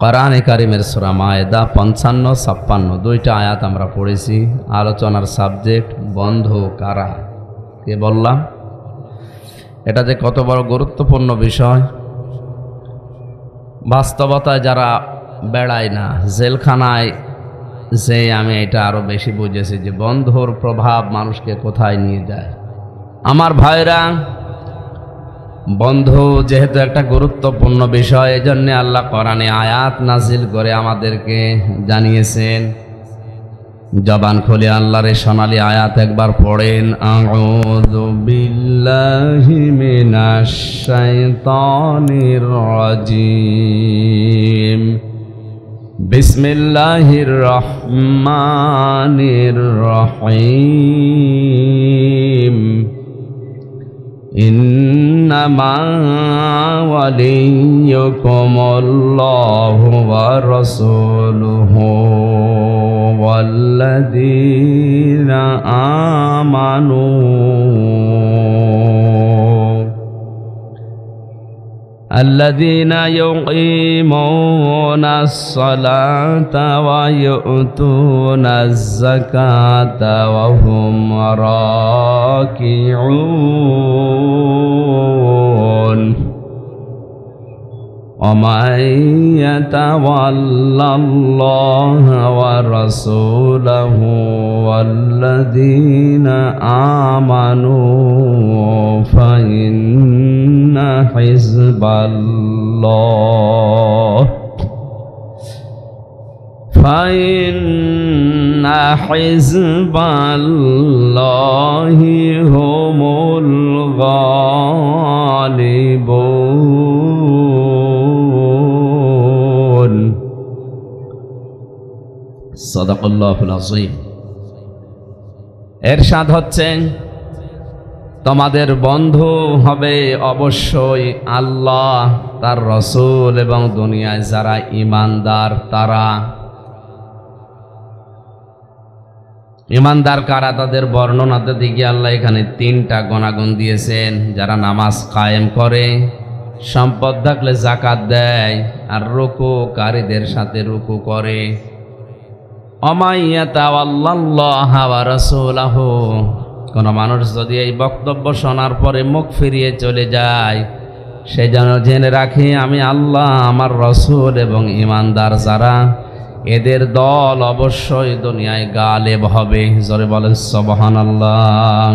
কোরআনে কারিমের সূরা মায়েদা ৫৫-৫৬ দুইটা আয়াত আমরা পড়েছি। আলোচনার সাবজেক্ট বন্ধু কারা, কে বললাম? এটা যে কত বড় গুরুত্বপূর্ণ বিষয়। বাস্তবতায় যারা বেড়ায় না, জেলখানায় যে আমি এটা আরো বেশি বুঝেছি যে বন্ধুর প্রভাব মানুষকে কোথায় নিয়ে যায়। আমার ভাইরা, বন্ধু যেহেতু একটা গুরুত্বপূর্ণ বিষয়, এজন্য আল্লাহ কোরআনে আয়াত নাজিল করে আমাদেরকে জানিয়েছেন। জবান খুলে আল্লাহর সোনালী আয়াত একবার পড়েন। আউযু বিল্লাহি মিনাশ শাইতানির রাজিম। বিসমিল্লাহির রহমানির রহিম। ইন্নামা ওয়ালিয়্যুকুমুল্লাহু ওয়া রাসূলুহু ওয়াল্লাযীনা আমানু আল্লাযীনা ইউকিমুনাস সালাতা ওয়া ইউতুনাজ যাকাতা ওয়া হুম রাকিউন। ومن يتول الله ورسوله والذين آمنوا فإن حزب الله هم الغالبون। সাদাকাল্লাহুল আযীম। এরশাদ হচ্ছে তোমাদের বন্ধু হবে অবশ্যই আল্লাহ, তার রসূল এবং দুনিয়ায় যারা ঈমানদার তারা। ঈমানদার কারা, তাদের বর্ণনাতে দিকে আল্লাহ এখানে তিনটা গুণাগুণ দিয়েছেন। যারা নামাজ কায়েম করে, সম্পদ থাকলে যাকাত দেয়, আর রুকুকারীদের সাথে রুকু করে। ওমাইয়াতাওয়াল্লাল্লাহা ওয়া রাসূলাহু, কোন মানুষ যদি এই বক্তব্য শোনার পরে মুখ ফিরিয়ে চলে যায়, সে যেন জেনে রাখে আমি আল্লাহ, আমার রসূল এবং ঈমানদার যারা, এদের দল অবশ্যই দুনিয়ায় গালেব হবে। জোরে বলেন সুবহানাল্লাহ।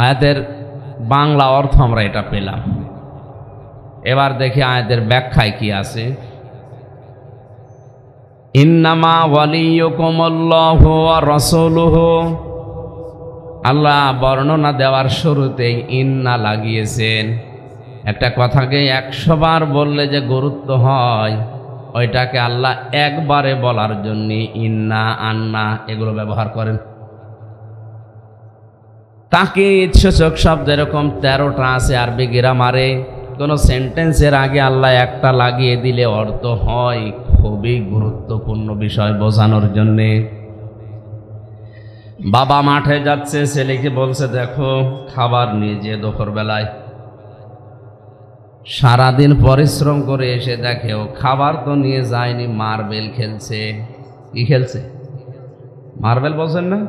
আয়াতের বাংলা অর্থ আমরা এটা পেলাম। এবার দেখি আয়াতের ব্যাখ্যায় কি আছে। ইন্নামা ওয়ালিয়্যুকুমুল্লাহু ওয়া রাসূলুহু, আল্লাহ বর্ণনা দেওয়ার শুরুতেই ইন্না লাগিয়েছেন। একটা কথাকে 100 বার বললে যে গুরুত্ব হয়, ওইটাকে আল্লাহ একবারে বলার জন্য ইন্না, আন্না এগুলো ব্যবহার করেন। তাকিদ সূচক শব্দ এরকম 13টা আছে আরবি গ্রামারে। কোন সেন্টেন্সের আগে আল্লাহ একটা লাগিয়ে দিলে অর্থ হয় খুবই গুরুত্বপূর্ণ বিষয় বোঝানোর জন্যে। বাবা মাঠে যাচ্ছে, ছেলেকে বলছে দেখো খাবার নিয়ে যে দুপুর বেলায়। সারাদিন পরিশ্রম করে এসে দেখে ও খাবার তো নিয়ে যায়নি, মার্বেল খেলছে। কি খেলছে? মার্বেল বলছেন না,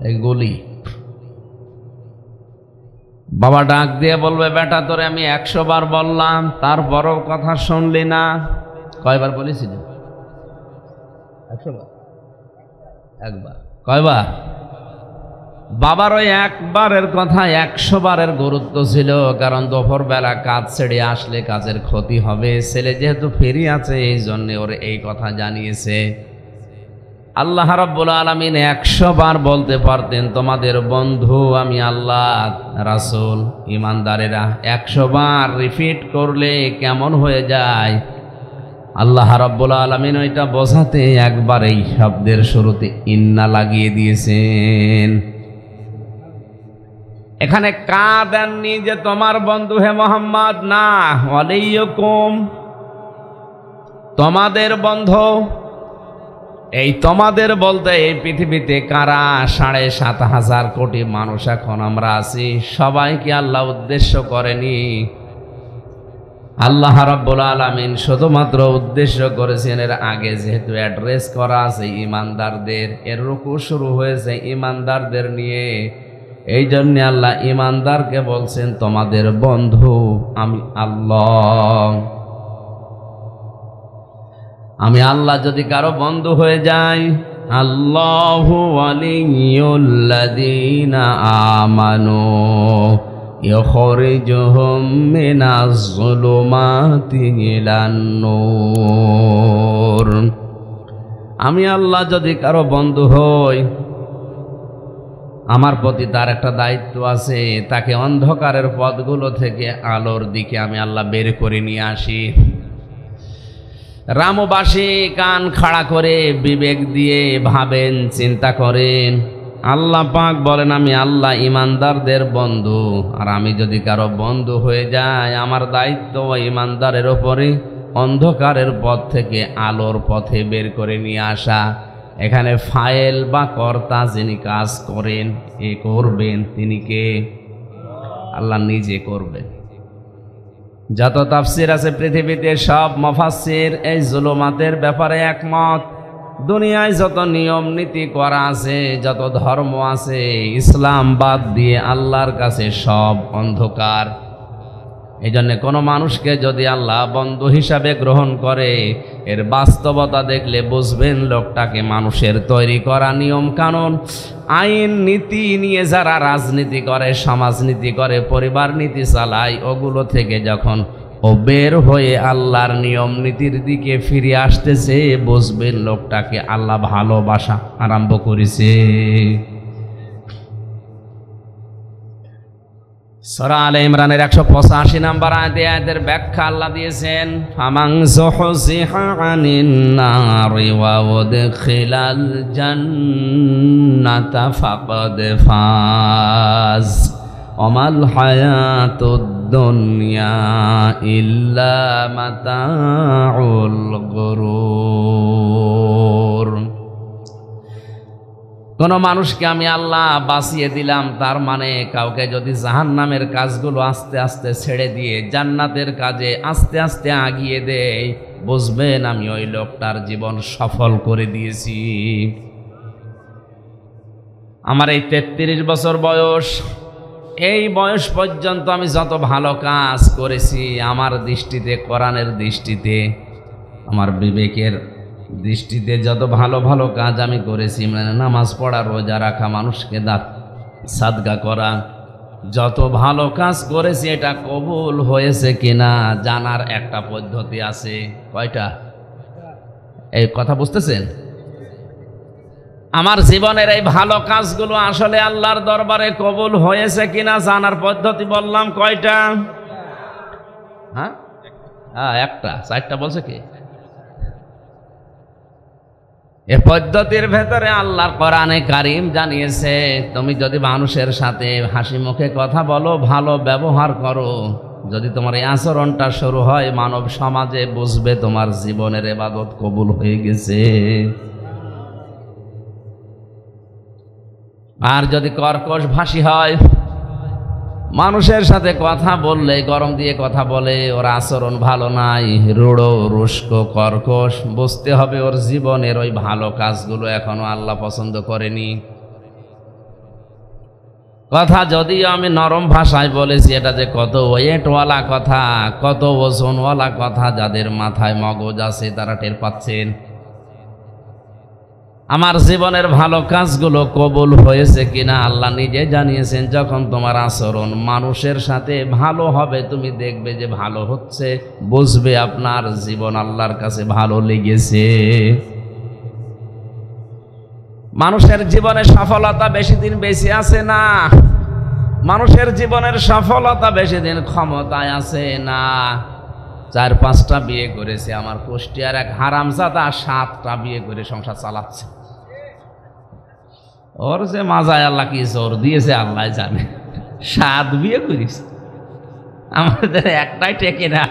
এই গলি। বাবা ডাক দিয়ে বলবে বেটা তোরে আমি 100 বার বললাম, তারপরও কথা শুনলি না। কয়বার বলেছিল? 100 বার। একবার। কয়বার? বাবার ওই একবারের কথা 100 বারের গুরুত্ব ছিল, কারণ দুপুর বেলা কাজ ছেড়ে আসলে কাজের ক্ষতি হবে। ছেলে যেহেতু ফেরি আছে, এই জন্য ওর এই কথা জানিয়েছে। আল্লাহ রাব্বুল আলামিন 100 বার বলতে পারতেন তোমাদের বন্ধু আমি আল্লাহ, রাসূল, ঈমানদারেরা। 100 বার রিপিট করলে কেমন হয়ে যায়। আল্লাহ রাব্বুল আলামিন ওইটা বোঝাতে একবার এই শব্দের শুরুতে ইন্না লাগিয়ে দিয়েছেন। এখানে কা দেননি যে তোমার বন্ধু হে মুহাম্মদ, না, ওয়ালিয়্যুকুম, তোমাদের বন্ধু। এই তোমাদের বলতে এই পৃথিবীতে কারা ৭,৫০০ কোটি মানুষ এখন আমরা আছি, সবাইকে আল্লাহ উদ্দেশ্য করেনি। আল্লাহ রাব্বুল আলামিন শুধুমাত্র উদ্দেশ্য করেছেন, এর আগে যেহেতু অ্যাড্রেস করা আছে ইমানদারদের, এর রুকু শুরু হয়েছে ইমানদারদের নিয়ে, এই জন্য আল্লাহ ইমানদারকে বলছেন তোমাদের বন্ধু আমি আল্লাহ। আমি আল্লাহ যদি কারো বন্ধু হয়ে যাই, আল্লাহু ওয়ালিয়ুল্লাযীনা আমানু ইখরিজুহুম মিনাজ যুলুমাতি ইলান নূর। আমি আল্লাহ যদি কারো বন্ধু হই, আমার প্রতি তার একটা দায়িত্ব আছে, তাকে অন্ধকারের পথগুলো থেকে আলোর দিকে আমি আল্লাহ বের করে নিয়ে আসি। রামবাসী কান খাড়া করে বিবেক দিয়ে ভাবেন, চিন্তা করেন। আল্লাহ পাক বলেন আমি আল্লাহ ইমানদারদের বন্ধু, আর আমি যদি কারো বন্ধু হয়ে যাই, আমার দায়িত্ব ইমানদারের ওপরে অন্ধকারের পথ থেকে আলোর পথে বের করে নিয়ে আসা। এখানে ফাইল বা কর্তা যিনি কাজ করেন, এ করবেন তিনি কে? আল্লাহ নিজে করবেন। যত তাফসির আছে পৃথিবীতে সব মুফাসসির এই জুলুমাতের ব্যাপারে একমত। দুনিয়ায় যত নিয়ম নীতি করা আছে, যত ধর্ম আছে, ইসলাম বাদ দিয়ে আল্লাহর কাছে সব অন্ধকার। এই জন্য কোনো মানুষকে যদি আল্লাহ বন্ধু হিসাবে গ্রহণ করে, এর বাস্তবতা দেখলে বুঝবেন লোকটাকে মানুষের তৈরি করা নিয়ম কানুন, আইন নীতি নিয়ে যারা রাজনীতি করে, সমাজনীতি করে, পরিবার নীতি চালায়, ওগুলো থেকে যখন ও বের হয়ে আল্লাহর নিয়ম নীতির দিকে ফিরে আসতেছে, বুঝবেন লোকটাকে আল্লাহ ভালোবাসা আরম্ভ করেছে। সূরা আলে ইমরানের 185 নম্বর আয়াতের ব্যাখ্যা আল্লাহ দিয়েছেন, ফামান যুহজিহা আনিন নারি ওয়া উদখিলাল জান্নাতা ফাকাদ ফাজ ওমাল হায়াতুদ দুনিয়া ইল্লা মাতাউল গুরুর। কোন মানুষকে আমি আল্লাহ বাঁচিয়ে দিলাম, তার মানে কাউকে যদি জাহান্নামের কাজগুলো আস্তে আস্তে ছেড়ে দিয়ে জান্নাতের কাজে আস্তে আস্তে আগিয়ে দেয়, বুঝবেন আমি ওই লোকটার জীবন সফল করে দিয়েছি। আমার এই 33 বছর বয়স, এই বয়স পর্যন্ত আমি যত ভালো কাজ করেছি, আমার দৃষ্টিতে, কোরআনের দৃষ্টিতে, আমার বিবেকের দৃষ্টিতে যত ভালো ভালো কাজ আমি করেছি, মানে নামাজ পড়া, রোজা রাখা, মানুষকে সাদকা করা, যত ভালো কাজ করেছি, এটা কবুল হয়েছে কিনা জানার একটা পদ্ধতি আছে। কয়টা? এই কথা বুঝতেছেন? আমার জীবনের এই ভালো কাজগুলো আসলে আল্লাহর দরবারে কবুল হয়েছে কিনা জানার পদ্ধতি বললাম কয়টা? হ্যাঁ, একটা। 4টা বলছে কি? এ পদ্ধতির ভেতরে আল্লাহর কোরআনে কারীম জানিয়েছে, তুমি যদি মানুষের সাথে হাসি মুখে কথা বলো, ভালো ব্যবহার করো, যদি তোমার এই আচরণটা শুরু হয় মানব সমাজে, বুঝবে তোমার জীবনের ইবাদত কবুল হয়ে গেছে। আর যদি কর্কশ ভাষী হয়, মানুষের সাথে কথা বললে গরম দিয়ে কথা বলে, ওর আচরণ ভালো নাই, রূঢ়, রুস্ক, কর্কশ, বুঝতে হবে ওর জীবনের ওই ভালো কাজগুলো এখনো আল্লাহ পছন্দ করেনি। কথা যদিও আমি নরম ভাষায় বলেছি, এটা যে কত ওয়েটওয়ালা কথা, কত ওজনওয়ালা কথা, যাদের মাথায় মগজ আছে তারা টের পাচ্ছেন। আমার জীবনের ভালো কাজগুলো কবুল হয়েছে কিনা আল্লাহ নিজে জানিয়েছেন। যখন তোমার আচরণ মানুষের সাথে ভালো হবে, তুমি দেখবে যে ভালো হচ্ছে, বুঝবে আপনার জীবন আল্লাহর কাছে ভালো লেগেছে। মানুষের জীবনে সফলতা বেশি দিন বেঁচে আছে না, মানুষের জীবনের সফলতা বেশি দিন ক্ষমতায় আছে না। 4-5টা বিয়ে করেছে আমার কুষ্টিয়ার এক হারামজাদা, 7টা বিয়ে করে সংসার চালাচ্ছে। ওর যে মাজায় আল্লাহ কি জোর দিয়েছে আল্লাহ জানে, 7 বিয়ে করিস। আমাদের একটাই টেকে না,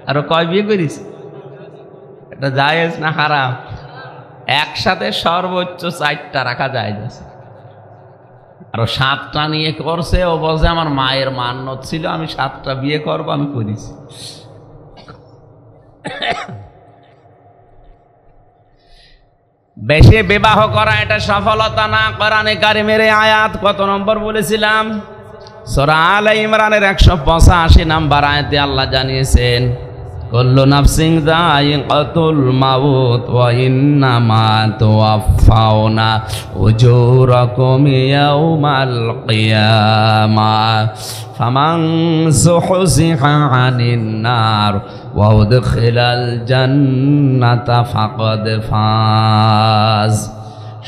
আরো কয় বিয়ে করিস? এটা জায়েজ না হারাম? একসাথে সর্বোচ্চ 4টা রাখা যায়, আরো 7টা নিয়ে করছে। ও বলছে আমার মায়ের মান্যত ছিল, আমি 7টা বিয়ে করবো, আমি করেছি। বেশি বিবাহ করা এটা সফলতা না। কোরআনে কারিমের আয়াত কত নম্বর বলেছিলাম? সূরা আলে ইমরানের 185 নম্বর আয়াতে আল্লাহ জানিয়েছেন, কুল্লু নাফসিন যায়িকাতুল মাউত ওয়া ইন্নামা তুওয়াফাউনা উজুরাকুম ইয়াউমাল কিয়ামাহ ফামান যুহজিহা আনিন নার ওয়া উদখিলাল জান্নাতা ফাকাদ ফাজ।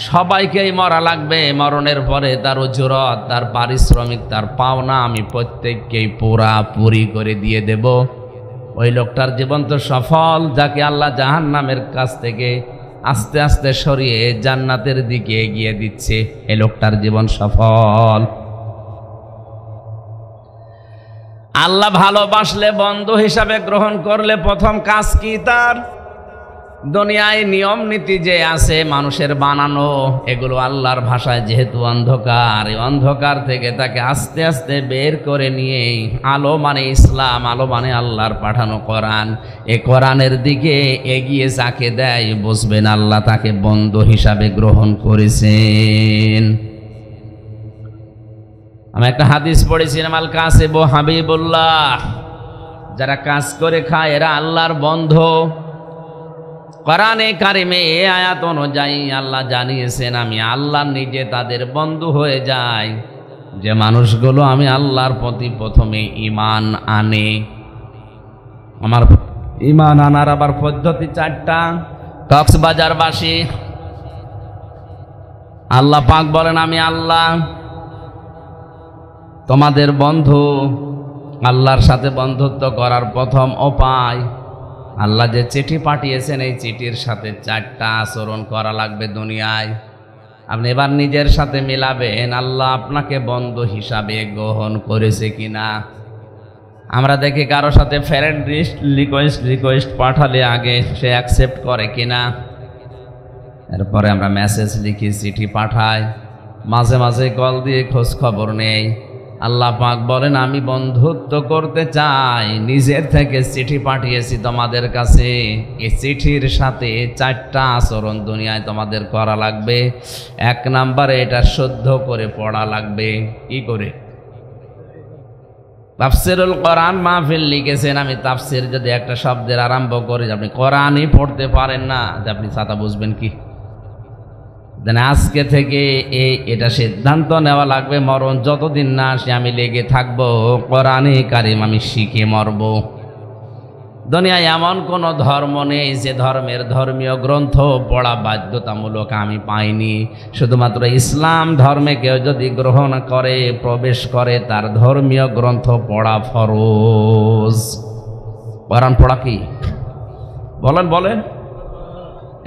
সবাইকেই মরা লাগবে, মরণের পরে তার উজরত, তার পারিশ্রমিক, তার পাওনা আমি প্রত্যেককেই পুরাপুরি করে দিয়ে দেব। ওই লোকটার জীবন তো সফল, যাকে আল্লাহ জাহান্নামের কাছ থেকে আস্তে আস্তে সরিয়ে জান্নাতের দিকে এগিয়ে দিচ্ছে। এই লোকটার জীবন সফল। আল্লাহ ভালোবাসলে, বন্ধু হিসাবে গ্রহণ করলে প্রথম কাজ কি তার? দুনিয়ায় নিয়ম নীতি যে আছে মানুষের বানানো, এগুলো আল্লাহর ভাষায় যেহেতু অন্ধকার, এই অন্ধকার থেকে তাকে আস্তে আস্তে বের করে নিয়ে আলো মানে ইসলাম, আলো মানে আল্লাহর পাঠানো কোরআন, এই কোরআনের দিকে এগিয়ে যাকে দেয়, বুঝবেন আল্লাহ তাকে বন্ধু হিসাবে গ্রহণ করেছেন। আমি একটা হাদিস পড়েছিলাম, আল কাসিবু হাবিবুল্লাহ, যারা কাজ করে খায় এরা আল্লাহর বন্ধু। কোরআনে কারিমে এই আয়াত অনুযায়ী আল্লাহ জানিয়েছেন, আমি আল্লাহ নিজে তাদের বন্ধু হয়ে যাই যে মানুষগুলো আমি আল্লাহর প্রতি প্রথমে ঈমান আনে। আমার ঈমান আনার আবার পদ্ধতি 4টা। কক্সবাজারবাসী আল্লাহ পাক বলেন, আমি আল্লাহ তোমাদের বন্ধু। আল্লাহর সাথে বন্ধুত্ব করার প্রথম উপায়, আল্লাহ যে চিঠি পাঠিয়েছেন এই চিঠির সাথে 4টা আচরণ করা লাগবে দুনিয়ায়। আপনি এবার নিজের সাথে মিলাবেন আল্লাহ আপনাকে বন্ধু হিসাবে গ্রহণ করেছে কিনা। আমরা দেখি কারোর সাথে ফ্রেন্ড রিকোয়েস্ট পাঠালে আগে সে অ্যাকসেপ্ট করে কিনা, এরপরে আমরা মেসেজ লিখি, চিঠি পাঠাই, মাঝে মাঝে কল দিয়ে খোঁজ খবর নেই। আল্লাহ পাক বলেন, আমি বন্ধুত্ব করতে চাই, নিজের থেকে চিঠি পাঠিয়েছি তোমাদের কাছে। এই চিঠির সাথে 4টা আচরণ দুনিয়ায় তোমাদের করা লাগবে। 1 নম্বরে এটা শুদ্ধ করে পড়া লাগবে। কি করে? তাফসিরুল কোরআন মাহফিল লিখেছেন, আমি তাফসির যদি একটা শব্দের আরম্ভ করি, আপনি কোরআনই পড়তে পারেন না, আপনি ছাতা বুঝবেন কি? আজকে থেকে এটা সিদ্ধান্ত নেওয়া লাগবে, মরণ যতদিন না আসে আমি লেগে থাকবো কোরআনে কারিম আমি শিখে মরব। দুনিয়ায় এমন কোন ধর্ম নেই যে ধর্মের ধর্মীয় গ্রন্থ পড়া বাধ্যতামূলক আমি পাইনি। শুধুমাত্র ইসলাম ধর্মে কেউ যদি গ্রহণ করে, প্রবেশ করে, তার ধর্মীয় গ্রন্থ পড়া ফরজ। কোরআন পড়া কি? বলেন বলেন।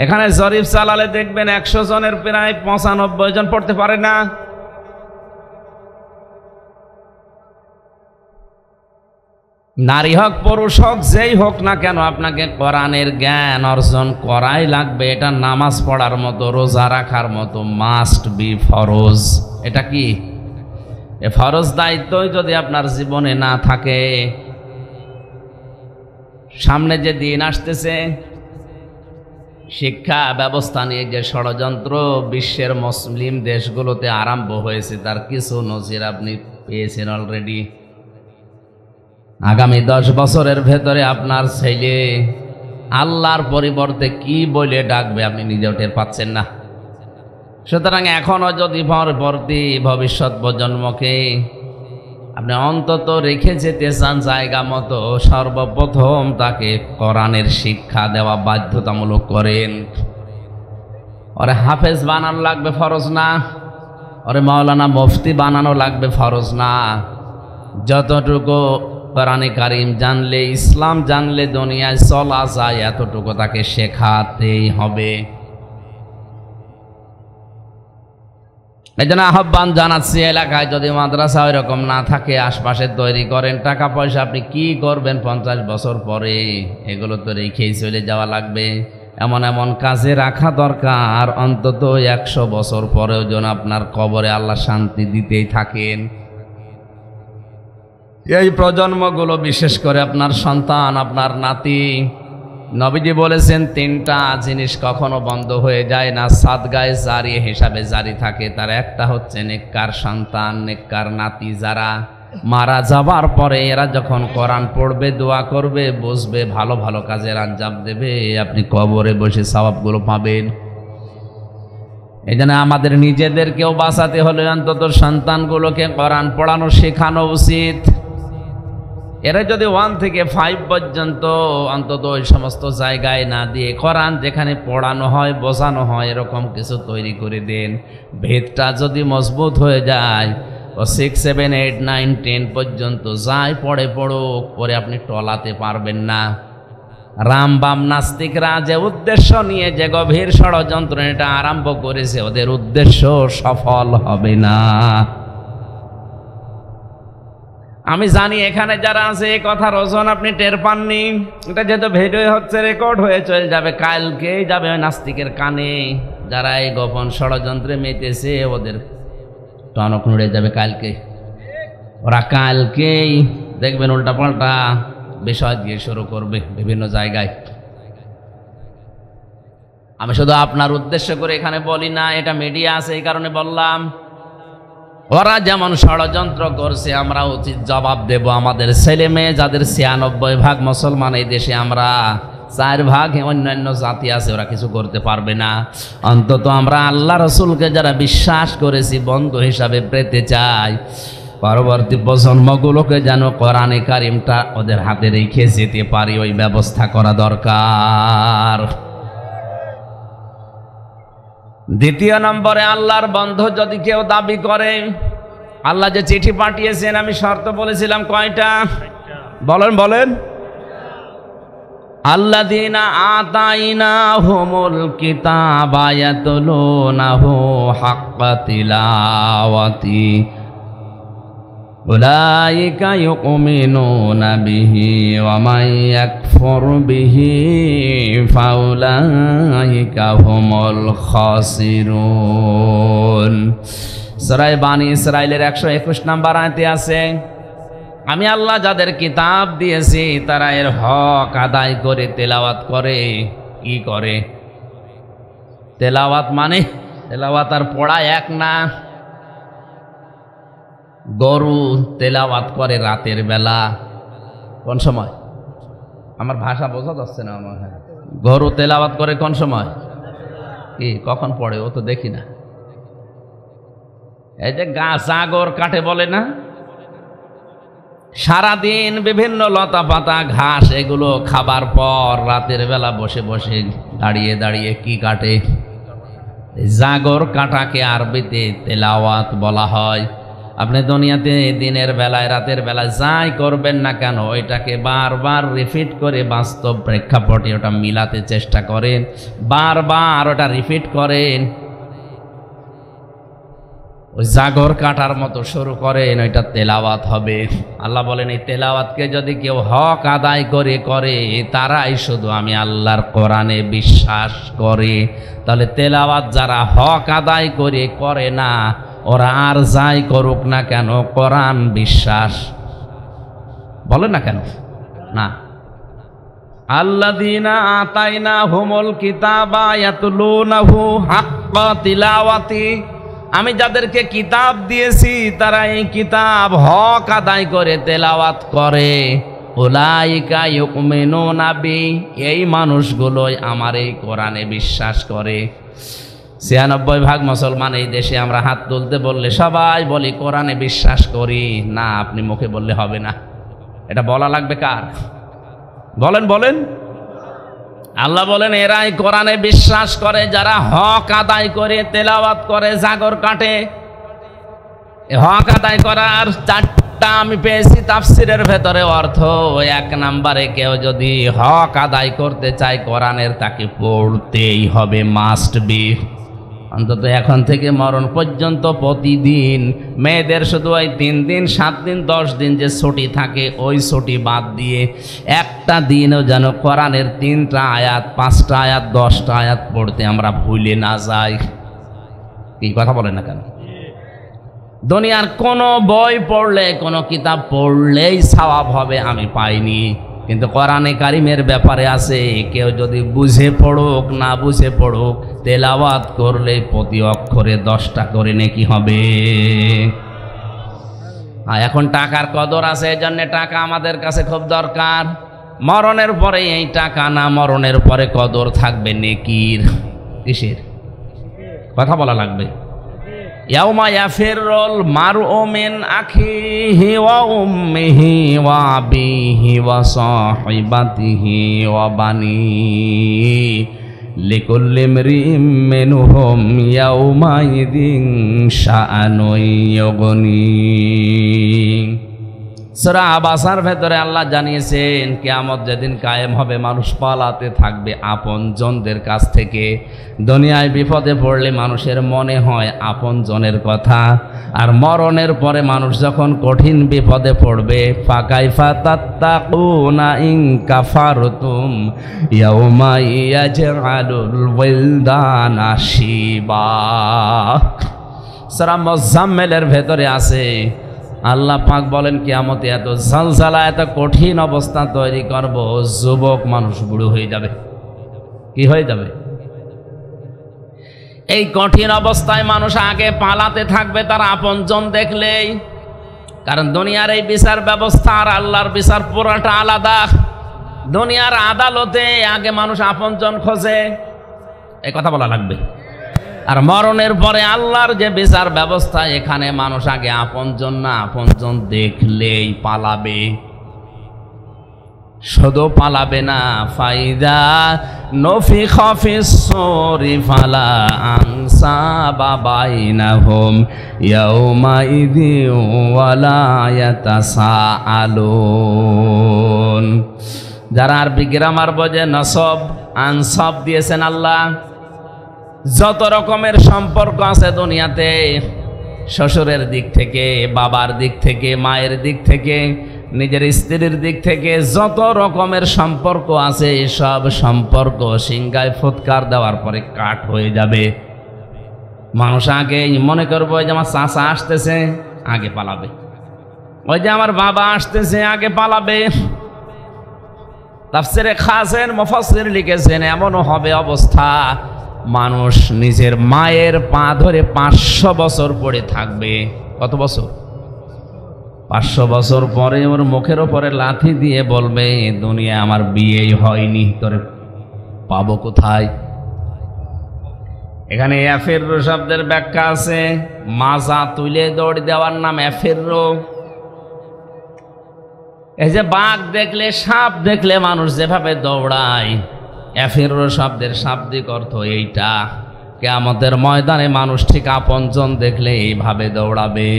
এখানে জরিফ চালালে দেখবেন 100 জনের প্রায় 95 জন পড়তে পারে না। নারী হোক পুরুষ হোক যেই হোক না কেন, আপনাকে কোরআনের জ্ঞান অর্জন করাই লাগবে। এটা নামাজ পড়ার মতো, রোজা রাখার মতো, মাস্ট বি, ফরজ। এটা কি? এ ফরজ দায়িত্বই যদি আপনার জীবনে না থাকে, সামনে যে দিন আসতেছে, শিক্ষা ব্যবস্থা নিয়ে যে ষড়যন্ত্র বিশ্বের মুসলিম দেশগুলোতে আরম্ভ হয়েছে, তার কিছু নজির আপনি পেয়েছেন অলরেডি। আগামী 10 বছরের ভেতরে আপনার ছেলে আল্লাহর পরিবর্তে কি বলে ডাকবে আপনি নিজেও টের পাচ্ছেন না। সুতরাং এখনো যদি পরবর্তী ভবিষ্যৎ প্রজন্মকে আপনি অন্তত রেখে যেতে চান জায়গা মতো, সর্বপ্রথম তাকে কোরআনের শিক্ষা দেওয়া বাধ্যতামূলক করেন। ওরে হাফেজ বানানো লাগবে, ফরজ না। ওরে মাওলানা মুফতি বানানো লাগবে, ফরজ না। যতটুকু কোরআনে কারিম জানলে, ইসলাম জানলে দুনিয়ায় চলা যায়, এতটুকু তাকে শেখাতেই হবে। এই জন্য আহ্বান জানাচ্ছি, এলাকায় যদি মাদ্রাসা ওই রকম না থাকে আশপাশে তৈরি করেন। টাকা পয়সা আপনি কি করবেন 50 বছর পরে? এগুলো তো রেখেই চলে যাওয়া লাগবে। এমন এমন কাজে রাখা দরকার, অন্তত 100 বছর পরেও যেন আপনার কবরে আল্লাহ শান্তি দিতেই থাকেন। এই প্রজন্মগুলো, বিশেষ করে আপনার সন্তান, আপনার নাতি, নবীজি বলেছেন তিনটা জিনিস কখনো বন্ধ হয়ে যায় না, সাদগায়ে জারি হিসাবে জারি থাকে। তার একটা হচ্ছে নেককার সন্তান, নেককার নাতি, যারা মারা যাবার পরে এরা যখন কোরআন পড়বে, দোয়া করবে, বসবে, ভালো ভালো কাজের আঞ্জাম দেবে, আপনি কবরে বসে সওয়াবগুলো পাবেন। এই জন্য আমাদের নিজেদেরকেও বাঁচাতে হলে অন্তত সন্তানগুলোকে কোরআন পড়ানো শেখানো উচিত। এরা যদি 1 থেকে 5 পর্যন্ত অন্তত ওই সমস্ত জায়গায় না দিয়ে কোরআন যেখানে পড়ানো হয়, বোঝানো হয়, এরকম কিছু তৈরি করে দেন, ভেদটা যদি মজবুত হয়ে যায়, ও 6, 7, 8, 9, 10 পর্যন্ত যাই পড়ুক, পরে আপনি টলাতে পারবেন না। রামবাম নাস্তিকরা যে উদ্দেশ্য নিয়ে যে গভীর ষড়যন্ত্র এটা আরম্ভ করেছে, ওদের উদ্দেশ্য সফল হবে না। আমি জানি এখানে যারা আছে এই কথার ওজন আপনি টের পাননি। এটা যেহেতু ভিডিও হচ্ছে, রেকর্ড হয়ে চলে যাবে, কালকেই যাবে ওই নাস্তিকের কানে। যারা এই গোপন ষড়যন্ত্রে মেতেছে ওদের টনক নড়ে যাবে কালকে। ওরা কালকেই দেখবেন উল্টাপাল্টা বিষয় দিয়ে শুরু করবে বিভিন্ন জায়গায়। আমি শুধু আপনার উদ্দেশ্য করে এখানে বলি না, এটা মিডিয়া আছে এই কারণে বললাম। ওরা যেমন ষড়যন্ত্র করছে, আমরা উচিত জবাব দেব। আমাদের ছেলে মেয়ে যাদের 96% মুসলমান এই দেশে, আমরা 4% অন্যান্য জাতি আছে, ওরা কিছু করতে পারবে না। অন্তত আমরা আল্লাহ রসুলকে যারা বিশ্বাস করেছি বন্ধু হিসাবে পেতে চাই, পরবর্তী প্রজন্মগুলোকে যেন কোরআনে কারিমটা ওদের হাতে রেখে যেতে পারি, ওই ব্যবস্থা করা দরকার। দ্বিতীয় নম্বরে, আল্লাহর বন্ধু যদি কেউ দাবি করে, আল্লাহ যে চিঠি পাঠিয়েছেন, আমি শর্ত বলেছিলাম কয়টা? বলেন। আল্লাযীনা আতাইনাহুমুল কিতাবা ইয়াতলুনাহু হাক্কা তিলাওয়াতি উলাইকা ইউমিনুনা বিহি ওয়া মান ইয়াকফুর বিহি ফাউলাইকা হুমুল খাসিরুন। সূরা বানী ইসরাঈলের 121 নম্বর আয়াতে আছে, আমি আল্লাহ যাদের কিতাব দিয়েছি তারা এর হক আদায় করে তেলাওয়াত করে। কি করে? তেলাওয়াত মানে তেলাওয়াত আর পড়া এক না। গরু তেলাওয়াত করে রাতের বেলা। কোন সময়? আমার ভাষা বোঝা যাচ্ছে না আমার। গরু তেলাওয়াত করে কোন সময়? কি কখন পড়ে? ও তো দেখি না। এই যে জাগর কাটে বলে না, সারাদিন বিভিন্ন লতা পাতা ঘাস এগুলো খাবার পর রাতের বেলা বসে বসে দাঁড়িয়ে দাঁড়িয়ে কি কাটে? জাগর কাটাকে আরবিতে তেলাওয়াত বলা হয়। আপনি দুনিয়াতে দিনের বেলায় রাতের বেলায় যাই করবেন না কেন, ওইটাকে বারবার রিপিট করে বাস্তব প্রেক্ষাপটে ওটা মিলাতে চেষ্টা করেন, বারবার ওটা রিপিট করেন, ওই জাগর কাটার মতো শুরু করেন, ওইটা তেলাওয়াত হবে। আল্লাহ বলেন এই তেলাওয়াতকে যদি কেউ হক আদায় করে তারাই শুধু আমি আল্লাহর কোরআনে বিশ্বাস করে। তাহলে তেলাওয়াত যারা হক আদায় করে না, ওরা আর যাই করুক না কেন কোরআন বিশ্বাস বলে না কেন? না। আল্লাযীনা আতাইনাহুমুল কিতাবা ইয়াতলুনাহু হাক্কা তিলাওয়াতি, আমি যাদেরকে কিতাব দিয়েছি তারা এই কিতাব হক আদায় করে তেলাওয়াত করে। উলাইকা ইউমিনুনা বি, এই মানুষগুলোই আমার এই কোরআনে বিশ্বাস করে। 96% মুসলমান এই দেশে, আমরা হাত তুলতে বললে সবাই বলি কোরআনে বিশ্বাস করি না। আপনি মুখে বললে হবে না, এটা বলা লাগবে কার? বলেন। আল্লাহ বলেন এরাই কোরআনে বিশ্বাস করে যারা হক আদায় করে তেলাওয়াত করে, জাগর কাটে। হক আদায় করার 4টা আমি পেয়েছি তাফসিরের ভেতরে অর্থ। 1 নম্বরে, কেউ যদি হক আদায় করতে চায় কোরআনের, তাকে পড়তেই হবে, মাস্ট বি। অন্তত এখন থেকে মরণ পর্যন্ত প্রতিদিন মেয়েদের শুধু ওই 3 দিন 7 দিন 10 দিন যে ছুটি থাকে, ওই ছুটি বাদ দিয়ে একটা দিনও যেন কোরআনের 3টা আয়াত 5টা আয়াত 10টা আয়াত পড়তে আমরা ভুলে না যাই। কি কথা বলেন না কেন? দুনিয়ার কোনো বই পড়লে, কোনো কিতাব পড়লেই সওয়াব হবে আমি পাইনি। কিন্তু কোরআনে কারিমের ব্যাপারে আছে, কেউ যদি বুঝে পড়ুক না বুঝে পড়ুক, তেলাওয়াত করলে প্রতি অক্ষরে 10টা করে নেকি হবে। এখন টাকার কদর আছে, এই জন্য টাকা আমাদের কাছে খুব দরকার। মরণের পরে এই টাকা না, মরণের পরে কদর থাকবে নেকির। কিসের কথা বলা লাগবে? ইয়াউমা ইয়াফিরুল মারউ মিন আখিহি ওয়া উম্মিহি ওয়া আবিহি ওয়া সাহিবাতিহি ওয়া বানিহি লিকুল্লি ইমরিইম মিনহুম ইয়াউমাইযিন শাআনুন ইউগনি। সূরা আবাসার ভেতরে আল্লাহ জানিয়েছেন কিয়ামত যেদিন কায়েম হবে, মানুষ পালাতে থাকবে আপনজনদের কাছ থেকে। দুনিয়ায় বিপদে পড়লে মানুষের মনে হয় আপনজনের কথা, আর মরণের পরে মানুষ যখন কঠিন বিপদে পড়বে, ফাকাইফা তাত্তাকুনা ইন কাফারতুম ইয়াউমা ইয়াজআলুল ওয়ালদানা শিবা। সূরা মুজাম্মিলের ভেতরে আছে, আল্লাহ পাক বলেন কিয়ামতে এত ঝালঝালা, এত কঠিন অবস্থা তৈরি করব, যুবক মানুষ বুড়ো হয়ে যাবে। কি হয়ে যাবে? এই কঠিন অবস্থায় মানুষ আগে পালাতে থাকবে তার আপনজন দেখলেই। কারণ দুনিয়ার এই বিচার ব্যবস্থা আর আল্লাহর বিচার পুরোটা আলাদা। দুনিয়ার আদালতে আগে মানুষ আপনজন খোঁজে, এই কথা বলা লাগবে। আর মরণের পরে আল্লাহর যে বিচার ব্যবস্থা, এখানে মানুষ আগে আপনজন না, আপনজন দেখলেই পালাবে। শুধু পালাবে না, ফাইদা নফিখা ফিস-সূরি ফালা আনসাবা বাইনাহুম ইয়াউমাইযিন ওয়ালা ইয়াতাসাআলুন। যারা আরবি গ্রামার বোঝে, নসব আনসাব দিয়েছেন আল্লাহ। যত রকমের সম্পর্ক আছে দুনিয়াতে, শ্বশুরের দিক থেকে, বাবার দিক থেকে, মায়ের দিক থেকে, নিজের স্ত্রীর দিক থেকে, যত রকমের সম্পর্ক আছে, সব সম্পর্ক সিংগায় ফুৎকার দেওয়ার পরে কাট হয়ে যাবে। মানুষ আগে মনে করবো যে আমার চাচা আসতেছে, আগে পালাবে। ওই যে আমার বাবা আসতেছে, আগে পালাবে। তাফসিরে খাসেন মুফাসসির লিখেছেন, এমনও হবে অবস্থা, মানুষ নিজের মায়ের পা ধরে 500 বছর পড়ে থাকবে। কত বছর? 500 বছর পরে ওর মুখের ওপরে লাথি দিয়ে বলবে, দুনিয়া আমার বিয়েই হয়নি, তোরে পাবো কোথায়? এখানে এফেররো শব্দের ব্যাখ্যা আছে, মাজা তুলে দৌড় দেওয়ার নাম এফেররো। এই যে বাঘ দেখলে, সাপ দেখলে মানুষ যেভাবে দৌড়ায়, এফেররো শব্দের শাব্দিক অর্থ এইটা। কিয়ামতের ময়দানে মানুষ ঠিক আপনজন দেখলে এইভাবে দৌড়াবে।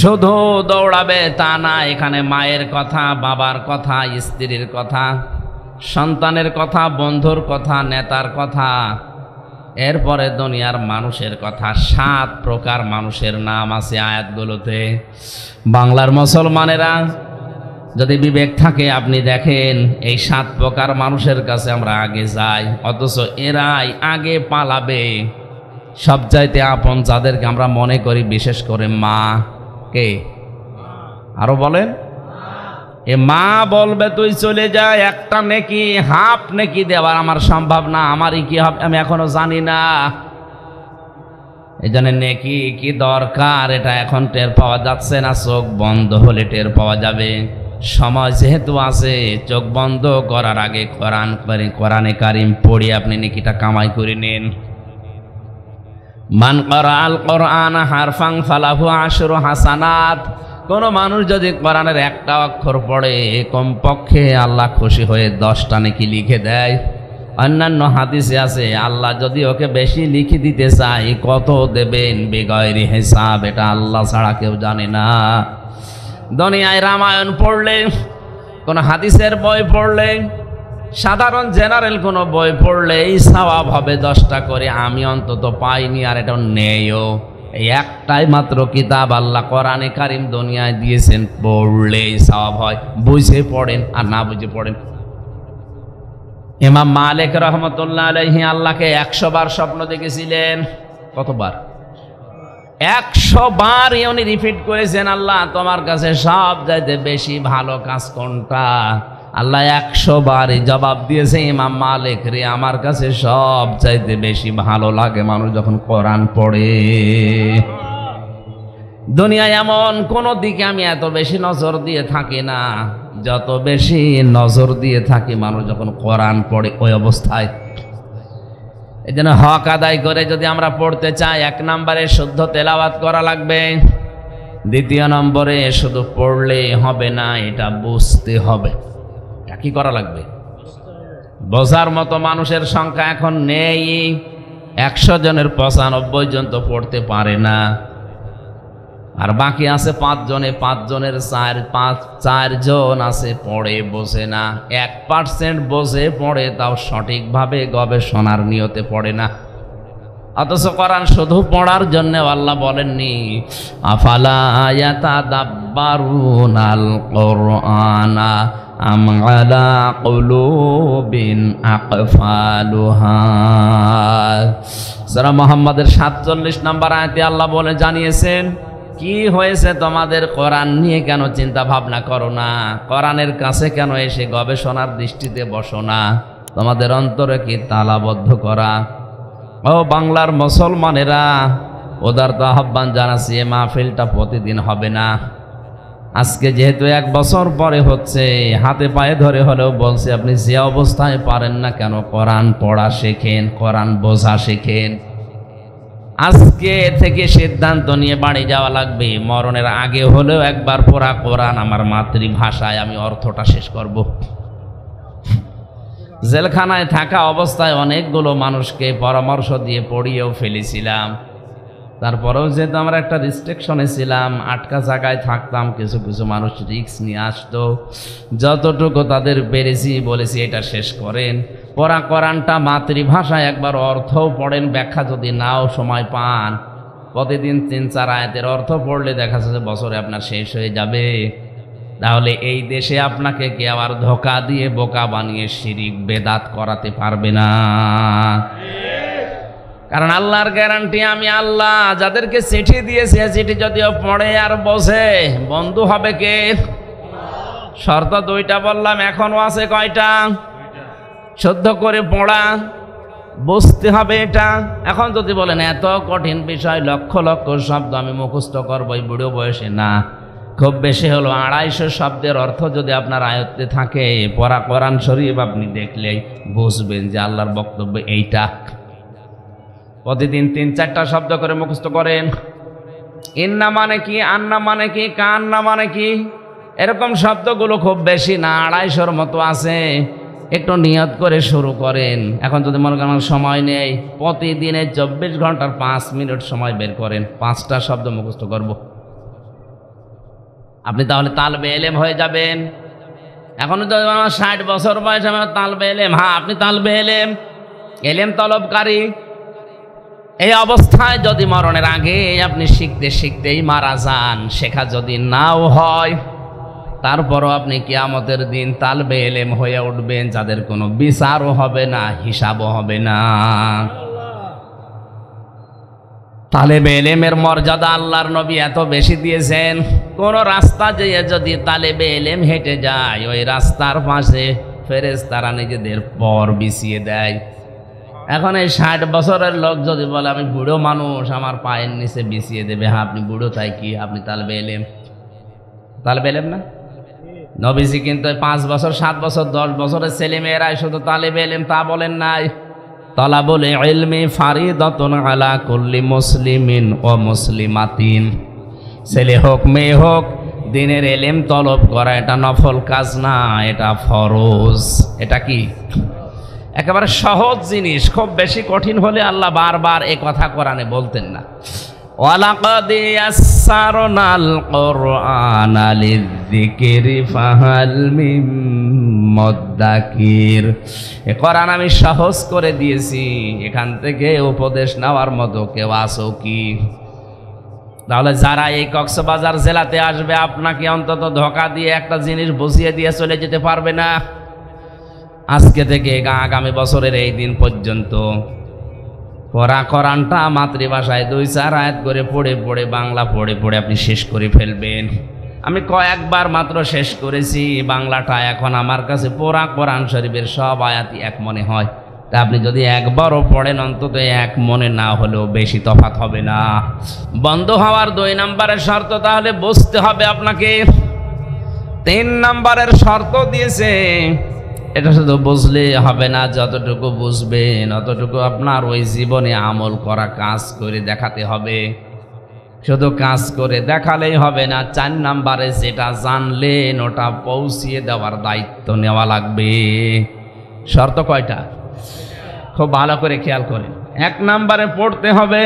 শুধু দৌড়াবে তা না, এখানে মায়ের কথা, বাবার কথা, স্ত্রীর কথা, সন্তানের কথা, বন্ধুর কথা, নেতার কথা, এরপরে দুনিয়ার মানুষের কথা। 7 প্রকার মানুষের নাম আছে আয়াতগুলোতে। বাংলার মুসলমানেরা যদি বিবেক থাকে, আপনি দেখেন এই 7 প্রকার মানুষের কাছে আমরা আগে যাই, অথচ এরাই আগে পালাবে। সবচাইতে আপন যাদেরকে আমরা মনে করি, বিশেষ করে মা। কে? আরো বলেন। এ মা বলবে তুই চলে যা, একটা নেকি হাফ নেকি দেওয়ার আমার সম্ভব না, আমারই কি হবে আমি এখনো জানি না। এই জন্য নেকি কি দরকার এটা এখন টের পাওয়া যাচ্ছে না, চোখ বন্ধ হলে টের পাওয়া যাবে। সময় যেহেতু আছে, চোখ বন্ধ করার আগে কোরআনে কারিম পড়ে আপনি নেকিটা কামাই করে নিন। মান ক্বারাআল কোরআন হারফান ফালাহু 10 হাসানাত। কোন মানুষ যদি কোরআনের একটা অক্ষর পড়ে, কমপক্ষে আল্লাহ খুশি হয়ে 10টা নেকি লিখে দেয়। অন্যান্য হাদিসে আছে, আল্লাহ যদি ওকে বেশি লিখে দিতে চায়, কত দেবেন বেগয়রি হিসাব, এটা আল্লাহ ছাড়া কেউ জানে না। দুনিয়ায় রামায়ণ পড়লে, কোন হাদিসের বই পড়লে, সাধারণ জেনারেল কোনো বই পড়লেই সওয়াব হবে 10টা করে। আমি অন্তত পাইনি, আর এটা নেইও। এই একটাই মাত্র কিতাব আল্লাহ কোরআনে কারিম দুনিয়ায় দিয়েছেন, পড়লেই সওয়াব হয়। বুঝে পড়েন আর না বুঝে পড়েন। ইমাম মালিক রাহমাতুল্লাহ আলাইহি আল্লাহকে 100 বার স্বপ্ন দেখেছিলেন। কতবার? 100 বার উনি রিপিট করেছেন, আল্লাহ তোমার কাছে সব চাইতে বেশি ভালো কাজ কোনটা? আল্লাহ 100 বারই জবাব দিয়েছে, ইমাম মালিক রে, আমার কাছে সব চাইতে বেশি ভালো লাগে মানুষ যখন কোরআন পড়ে। দুনিয়ায় এমন কোন দিকে আমি এত বেশি নজর দিয়ে থাকি না, যত বেশি নজর দিয়ে থাকি মানুষ যখন কোরআন পড়ে ওই অবস্থায়। এই জন্য হক আদায় করে যদি আমরা পড়তে চাই, 1 নম্বরে শুদ্ধ তেলাওয়াত করা লাগবে। 2 নম্বরে শুধু পড়লে হবে না, এটা বুঝতে হবে। কি করা লাগবে? বোঝার মতো মানুষের সংখ্যা এখন নেই। 100 জনের 95 জন তো পড়তে পারে না, আর বাকি আছে 5 জনে, 5 জনের 4 জন আছে পড়ে বোঝে না। 1% বোঝে পড়ে, তাও সঠিকভাবে গবেষণার নিয়তে পড়ে না। অথচ কোরআন শুধু পড়ার জন্য আল্লাহ বলেননি আফালা ইয়াতাদাব্বারুনাল কুরআনা আম আলা কুলুবিন আকফালুহা। সূরা মুহাম্মাদের 47 নম্বর আয়াতে আল্লাহ বলে জানিয়েছেন, কি হয়েছে তোমাদের? কোরআন নিয়ে কেন চিন্তা ভাবনা করো না? কোরআনের কাছে কেন এসে গবেষণার দৃষ্টিতে বসো না? তোমাদের অন্তরে কি তালাবদ্ধ করা? ও বাংলার মুসলমানেরা, উদারতা আহ্বান জানাচ্ছি, এ মাহফিলটা প্রতিদিন হবে না। আজকে যেহেতু 1 বছর পরে হচ্ছে, হাতে পায়ে ধরে হলেও বলছি, আপনি যে অবস্থায় পারেন না কেন কোরআন পড়া শেখেন, কোরআন বোঝা শেখেন। আজকে থেকে সিদ্ধান্ত নিয়ে বাড়ি যাওয়া লাগবে, মরণের আগে হলেও একবার পড়া কোরআন আমার মাতৃভাষায় আমি অর্থটা শেষ করব। জেলখানায় থাকা অবস্থায় অনেকগুলো মানুষকে পরামর্শ দিয়ে পড়িয়েও ফেলেছিলাম, তারপরেও যেহেতু আমরা একটা রিস্ট্রিকশনে ছিলাম, আটকা জায়গায় থাকতাম, কিছু কিছু মানুষ রিস্ক নিয়ে আসতো, যতটুকু তাদের পেরেছি বলেছি এটা শেষ করেন। পড়া কোরআনটা মাতৃভাষায় একবার অর্থও পড়েন, ব্যাখ্যা যদি নাও সময় পান, প্রতিদিন 3-4 আয়াতের অর্থ পড়লে দেখা যাচ্ছে বছরে আপনার শেষ হয়ে যাবে। তাহলে এই দেশে আপনাকে কে আবার ধোঁকা দিয়ে বোকা বানিয়ে শিরিক বেদাত করাতে পারবে না। কারণ আল্লাহর গ্যারান্টি, আমি আল্লাহ যাদেরকে চিঠি দিয়েছি, চিঠি যদিও পড়ে আর বোঝে, বন্ধু হবে কে? শর্ত 2টা বললাম, এখনো আছে কয়টা? শুদ্ধ করে পড়া, বুঝতে হবে এটা। এখন যদি বলেন এত কঠিন বিষয়, লক্ষ লক্ষ শব্দ আমি মুখস্থ করবো এই বুড়ো বয়সে, না, খুব বেশি হলো 250 শব্দের অর্থ যদি আপনার আয়ত্তে থাকে, পড়া কোরআন শরীফ আপনি দেখলেই বুঝবেন যে আল্লাহর বক্তব্য এইটা। প্রতিদিন 3-4টা শব্দ করে মুখস্থ করেন। ইন্না মানে কি, আন্না মানে কি, কান্না মানে কি, এরকম শব্দগুলো খুব বেশি না, 250-র মতো আছে। একটু নিয়ত করে শুরু করেন। এখন যদি মনে করেন সময় নেই, প্রতিদিনে 24 ঘন্টার 5 মিনিট সময় বের করেন, 5টা শব্দ মুখস্থ করব। আপনি তাহলে তালবে এলেম হয়ে যাবেন। এখন যদি আমার 60 বছর বয়স, আমার তালবে এলেম, হ্যাঁ আপনি তালবে এলেম, এলেম তলবকারী। এই অবস্থায় যদি মরণের আগে আপনি শিখতে শিখতেই মারা যান, শেখা যদি নাও হয়, তারপরও আপনি কিয়ামতের দিন তালবে এলেম হয়ে উঠবেন, যাদের কোনো বিচারও হবে না, হিসাবও হবে না। তালেবে এলেমের মর্যাদা আল্লাহর নবী এত বেশি দিয়েছেন, কোন রাস্তা যেয়ে যদি তালেবে এলেম হেঁটে যায়, ওই রাস্তার পাশে ফেরেশতারা নিজেদের পর বিছিয়ে দেয়। এখন এই 60 বছরের লোক যদি বলে আমি বুড়ো মানুষ, আমার পায়ের নিচে বিছিয়ে দেবে, হ্যাঁ আপনি বুড়ো তাই কি, আপনি তালবে এলেম। তালবে এলেম না? নবীজি কিন্তু 5 বছর, 7 বছর, 10 বছরের ছেলেমেয়েরাই শুধু তালেবে এলেম তা বলেন নাই। তালাবুল ইলমি ফারিদাতুন আলা কুল্লি মুসলিমিন ওয়া মুসলিমাতিন। ছেলে হোক মেয়ে হোক, দিনের এলেম তলব করা এটা নফল কাজ না, এটা ফরজ। এটা কি? একেবারে সহজ জিনিস, খুব বেশি কঠিন হলে আল্লাহ বারবার এই কথা কোরআনে বলতেন না। ওয়ালাকাদ ইয়াসসারনাল কুরআনা লিযিকরি ফাহাল মিন মুদ্দাকির। এই কোরআন আমি সহজ করে দিয়েছি, এখান থেকে উপদেশ নেওয়ার মতো কেউ আছো কি? তাহলে যারা এই কক্সবাজার জেলাতে আসবে, আপনাকে অন্তত ধোঁকা দিয়ে একটা জিনিস বুঝিয়ে দিয়ে চলে যেতে পারবে না। আজকে থেকে আগামী বছরের এই দিন পর্যন্ত পড়া কোরআনটা মাতৃভাষায় 2-4 আয়াত করে পড়ে পড়ে বাংলা পড়ে পড়ে আপনি শেষ করে ফেলবেন। আমি কয়েকবার মাত্র শেষ করেছি বাংলাটা, এখন আমার কাছে পড়া কোরআন শরীফের সব আয়াতই এক মনে হয়। তা আপনি যদি একবারও পড়েন অন্তত এক মনে না হলেও বেশি তফাৎ হবে না। বন্ধ হওয়ার 2 নম্বরের শর্ত তাহলে বুঝতে হবে আপনাকে। 3 নম্বরের শর্ত দিয়েছে, এটা শুধু বুঝলে হবে না, যতটুকু বুঝবেন অতটুকু আপনার ওই জীবনে আমল করা, কাজ করে দেখাতে হবে। শুধু কাজ করে দেখালেই হবে না, 4 নম্বরে যেটা জানলেন ওটা পৌঁছিয়ে দেওয়ার দায়িত্ব নেওয়া লাগবে। শর্ত কয়টা? খুব ভালো করে খেয়াল করেন। 1 নম্বরে পড়তে হবে,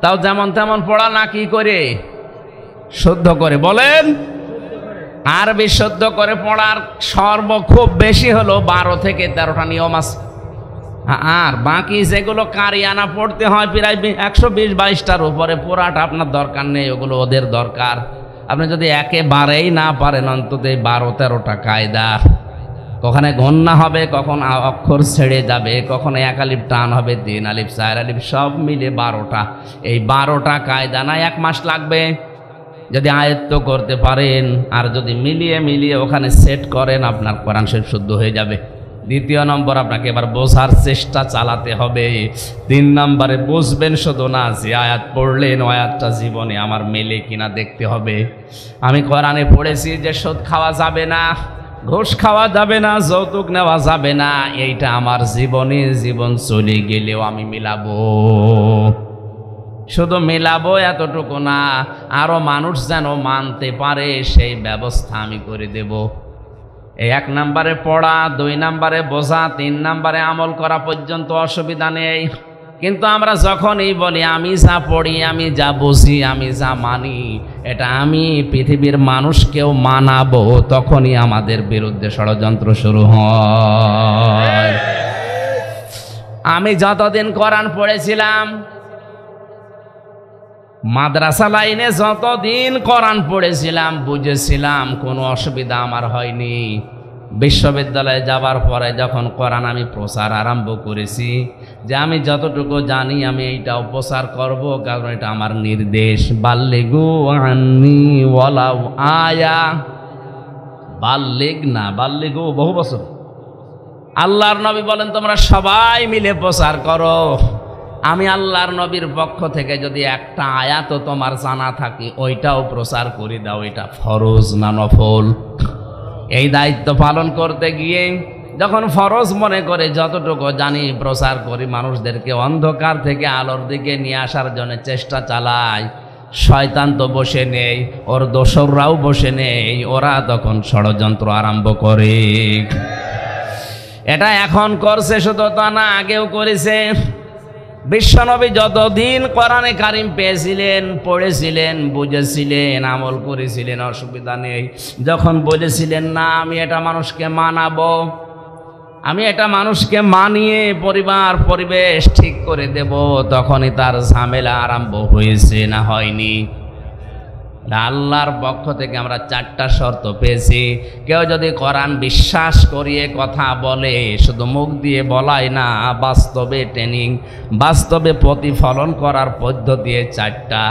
তাও যেমন তেমন পড়া না, কি করে? শুদ্ধ করে। বলেন, আরবি শুদ্ধ করে পড়ার খুব বেশি হলো 12 থেকে 13টা নিয়ম আছে। আর বাকি যেগুলো কারিয়ানা পড়তে হয় প্রায় 120-22টার উপরে, পড়াটা আপনার দরকার নেই, ওগুলো ওদের দরকার। আপনি যদি একেবারেই না পারেন অন্তত 12-13টা কায়দা, কখনো গন্না হবে, কখন অক্ষর ছেড়ে যাবে, কখনো 1 আলিফ টান হবে, 3 আলিফ 4 আলিফ, সব মিলে 12টা। এই 12টা কায়দা না 1 মাস লাগবে যদি আয়ত্ত করতে পারেন। আর যদি মিলিয়ে ওখানে সেট করেন, আপনার কোরআন শরীফ শুদ্ধ হয়ে যাবে। 2 নম্বর, আপনাকে এবার বোঝার চেষ্টা চালাতে হবে। 3 নম্বরে বুঝবেন শুধু না, যে আয়াত পড়লেন ওই আয়াতটা জীবনে আমার মেলে কিনা দেখতে হবে। আমি কোরআনে পড়েছি যে সুদ খাওয়া যাবে না, ঘুষ খাওয়া যাবে না, যৌতুক নেওয়া যাবে না, এইটা আমার জীবনে জীবন চলে গেলেও আমি মিলাবো। শুধু মেলাবো এতটুকু না, আরো মানুষ যেন মানতে পারে সেই ব্যবস্থা আমি করে দেব। এই 1 নম্বরে পড়া, 2 নম্বরে বোঝা, 3 নম্বরে আমল করা পর্যন্ত অসুবিধা নেই। কিন্তু আমরা যখনই বলি আমি যা পড়ি, আমি যা বুঝি, আমি যা মানি, এটা আমি পৃথিবীর মানুষকেও মানাবো, তখনই আমাদের বিরুদ্ধে ষড়যন্ত্র শুরু হয়। আমি যতদিন কোরআন পড়েছিলাম, মাদ্রাসা লাইনে যতদিন কোরআন পড়েছিলাম, বুঝেছিলাম, কোনো অসুবিধা আমার হয়নি। বিশ্ববিদ্যালয়ে যাবার পরে যখন কোরআন আমি প্রচার আরম্ভ করেছি, যে আমি যতটুকু জানি আমি এইটাও প্রচার করব, কারণ এটা আমার নির্দেশ। বাল্লিগু আন্নি ওয়ালাউ আয়া, বাল্লিগ না, বাল্লিগু বহু বছর। আল্লাহর নবী বলেন তোমরা সবাই মিলে প্রচার করো। আমি আল্লাহর নবীর পক্ষ থেকে যদি একটা আয়াতও তোমার জানা থাকে, ওইটাও প্রচার করে দাও। এটা ফরজ না নফল? এই দায়িত্ব পালন করতে গিয়ে যখন ফরজ মনে করে যতটুকু জানি প্রচার করি, মানুষদেরকে অন্ধকার থেকে আলোর দিকে নিয়ে আসার জন্য চেষ্টা চালাই, শয়তান তো বসে নেই, ওর দোসররাও বসে নেই, ওরা তখন ষড়যন্ত্র আরম্ভ করে। এটা এখন করছে শুধু তা না, আগেও করেছে। বিশ্বনবী যতদিন কোরআনে কারিম পেয়েছিলেন, পড়েছিলেন, বুঝেছিলেন, আমল করেছিলেন, অসুবিধা নেই। যখন বলেছিলেন না আমি এটা মানুষকে মানাবো, আমি এটা মানুষকে মানিয়ে পরিবার পরিবেশ ঠিক করে দেব, তখনই তার ঝামেলা আরম্ভ হয়েছে, না হয়নি? আল্লাহর পক্ষ থেকে আমরা 4টা শর্ত পেয়েছি। কেউ যদি কোরআন বিশ্বাস করিয়ে কথা বলে, শুধু মুখ দিয়ে বলাই না, বাস্তবে ট্রেনিং, বাস্তবে প্রতিফলন করার পদ্ধতি 4টা।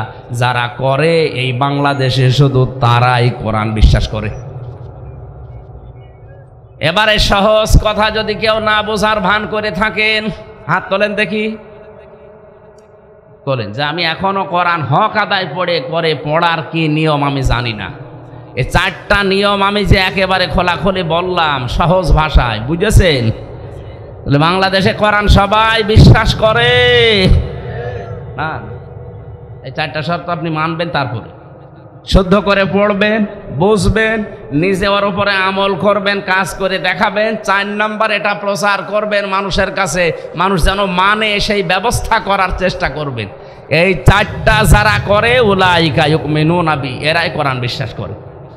যারা করে এই বাংলাদেশে শুধু তারাই কোরআন বিশ্বাস করে। এবারে সহজ কথা যদি কেউ না বোঝার ভান করে থাকেন, হাত তোলেন দেখি। বলেন যে আমি এখনো কোরআন হক আদায় করে পড়ার কি নিয়ম আমি জানি না। এই 4টা নিয়ম আমি যে একেবারে খোলাখুলি বললাম সহজ ভাষায়, বুঝেছেন? বাংলাদেশে কোরআন সবাই বিশ্বাস করে না। এই 4টা শর্ত আপনি মানবেন, তারপরে শুদ্ধ করে পড়বেন, বুঝবেন, নিজে ওর উপরে আমল করবেন, কাজ করে দেখাবেন। 4 নম্বর, এটা প্রচার করবেন মানুষের কাছে, মানুষ যেন মানে, সেই ব্যবস্থা করার চেষ্টা করবেন। এই 4টা যারা করে, উলাইকা ইউমিনুনা বি, এরাই কোরআন বিশ্বাস করে।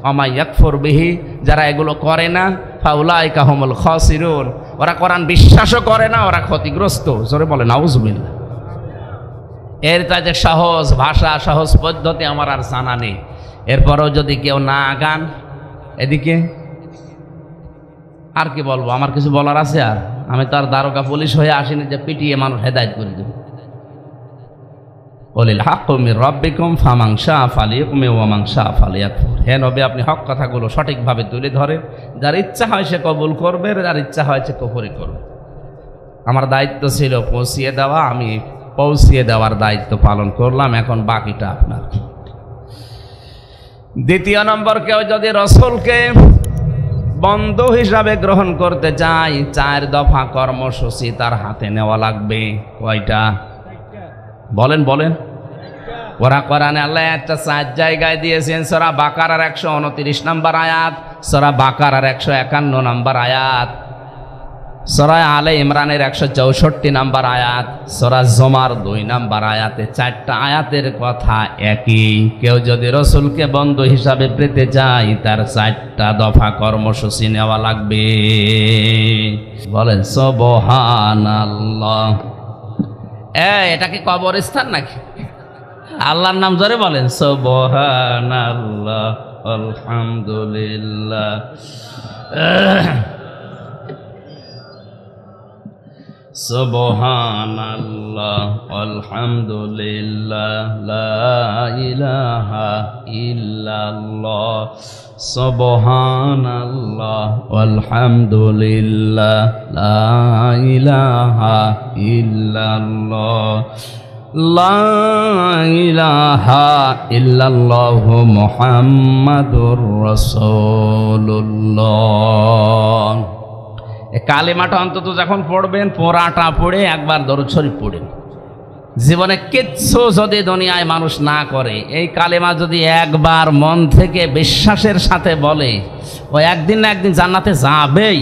ওমা ইয়াকফুর বিহি, যারা এগুলো করে না, ফাউলাইকা হুমুল খাসিরুন, ওরা কোরআন বিশ্বাসও করে না, ওরা ক্ষতিগ্রস্ত। জোরে বলে নাউজুবিল্লাহ। এর যে সহজ ভাষা, সহজ পদ্ধতি আমার আর জানা নেই। এরপরও যদি কেউ না আগান, এদিকে আর কি বলবো, আমার কিছু বলার আছে? আর আমি তো আর দারোগা পুলিশ হয়ে আসিনি যে পিটিয়ে মানুষ হেদায়েত করে দেব। ওয়ালিল হাক্কু মির রাব্বিকুম ফামান শাআ ফালিউমিন ওয়া মান শাআ ফালিয়াকফুর। হে নবী, আপনি হক কথাগুলো সঠিকভাবে তুলে ধরেন, যার ইচ্ছা হয় সে কবুল করবে, যার ইচ্ছা হয় সে কুফরি করবে। আমার দায়িত্ব ছিল পৌঁছিয়ে দেওয়া, আমি পৌঁছিয়ে দেওয়ার দায়িত্ব পালন করলাম, এখন বাকিটা আপনার। দ্বিতীয় নম্বর, কেউ যদি রাসূলকে বন্ধু হিসাবে গ্রহণ করতে চায়, 4 দফা কর্মসূচি তার হাতে নেওয়া লাগবে। কয়টা? বলেন বলেন। ওরা কোরআনে আল্লাহ একটা 4 জায়গায় দিয়েছেন। সূরা বাকারার 129 নম্বর আয়াত, সূরা বাকারার 151 নম্বর আয়াত, সূরা আলে ইমরানের 164 নম্বর আয়াত, সূরা জুমার 2 নম্বর আয়াতে 4টা আয়াতের কথা একই। কেউ যদি রাসূলকে বন্ধু হিসাবে পেতে চায়, তার 4টা দফা কর্মসূচি নেওয়া লাগবে। বলেন সুবহানাল্লাহ। এটা কি কবরস্থান নাকি? আল্লাহর নাম জোরে বলেন, সুবহানাল্লাহ, আলহামদুলিল্লাহ, সুবহানাল্লাহ, আলহামদুলিল্লাহ, লা ইলাহা ইল্লাল্লাহ, সুবহানাল্লাহ, আলহামদুলিল্লাহ, লা ইলাহা ইল্লাল্লাহ, লা ইলাহা ইল্লাল্লাহু মুহাম্মাদুর রাসূলুল্লাহ। এই কালেমাটা অন্তত যখন পড়বেন, পোড়াটা পড়ে একবার দরুদ শরীফ পড়েন। জীবনে কিচ্ছু যদি দুনিয়ায় মানুষ না করে, এই কালেমা যদি একবার মন থেকে বিশ্বাসের সাথে বলে, ও একদিন না একদিন জান্নাতে যাবেই।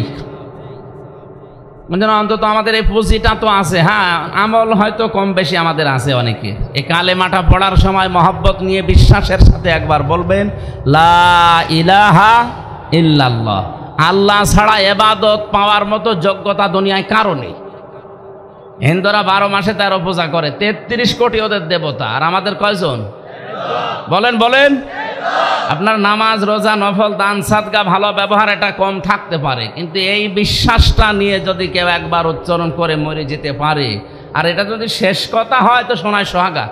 মানে অন্তত আমাদের এই পুঁজিটা তো আছে। হ্যাঁ, আমল হয়তো কম বেশি আমাদের আছে অনেকে। এই কালেমাটা পড়ার সময় মহব্বত নিয়ে বিশ্বাসের সাথে একবার বলবেন, লা ইলাহা ইল্লাল্লাহ। আল্লাহ ছাড়া ইবাদত পাওয়ার মতো যোগ্যতা দুনিয়ায় কারো নেই। হিন্দুরা 12 মাসে 13 পূজা করে, 33 কোটি ওদের দেবতা, আর আমাদের কয়জন? বলেন বলেন। আপনার নামাজ, রোজা, নফল, দান, সাদকা, ভালো ব্যবহার এটা কম থাকতে পারে, কিন্তু এই বিশ্বাসটা নিয়ে যদি কেউ একবার উচ্চারণ করে মরে যেতে পারে, আর এটা যদি শেষ কথা হয় তো শোনায় সোহাগা।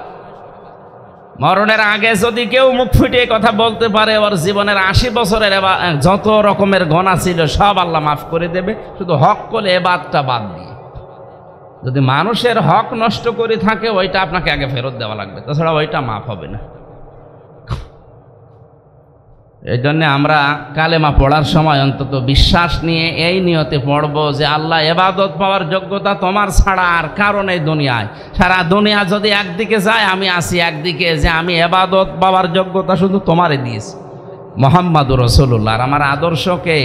মরণের আগে যদি কেউ মুখ ফুটিয়ে কথা বলতে পারে, ওর জীবনের 80 বছরের যত রকমের গুনাহ ছিল সব আল্লাহ মাফ করে দেবে, শুধু হক করে এবাদতটা বাদ দিয়ে। যদি মানুষের হক নষ্ট করে থাকে, ওইটা আপনাকে আগে ফেরত দেওয়া লাগবে, তাছাড়া ওইটা মাফ হবে না। এই জন্য আমরা কালেমা পড়ার সময় অন্তত বিশ্বাস নিয়ে এই নিয়তে পড়বো যে আল্লাহ ইবাদত পাওয়ার যোগ্যতা তোমার ছাড়া আর কারো নেই দুনিয়ায়। সারা দুনিয়া যদি একদিকে যায়, আমি আসি একদিকে, যে আমি ইবাদত পাওয়ার যোগ্যতা শুধু তোমারে দিয়েছি। মুহাম্মাদুর রাসূলুল্লাহ, আর আমার আদর্শকে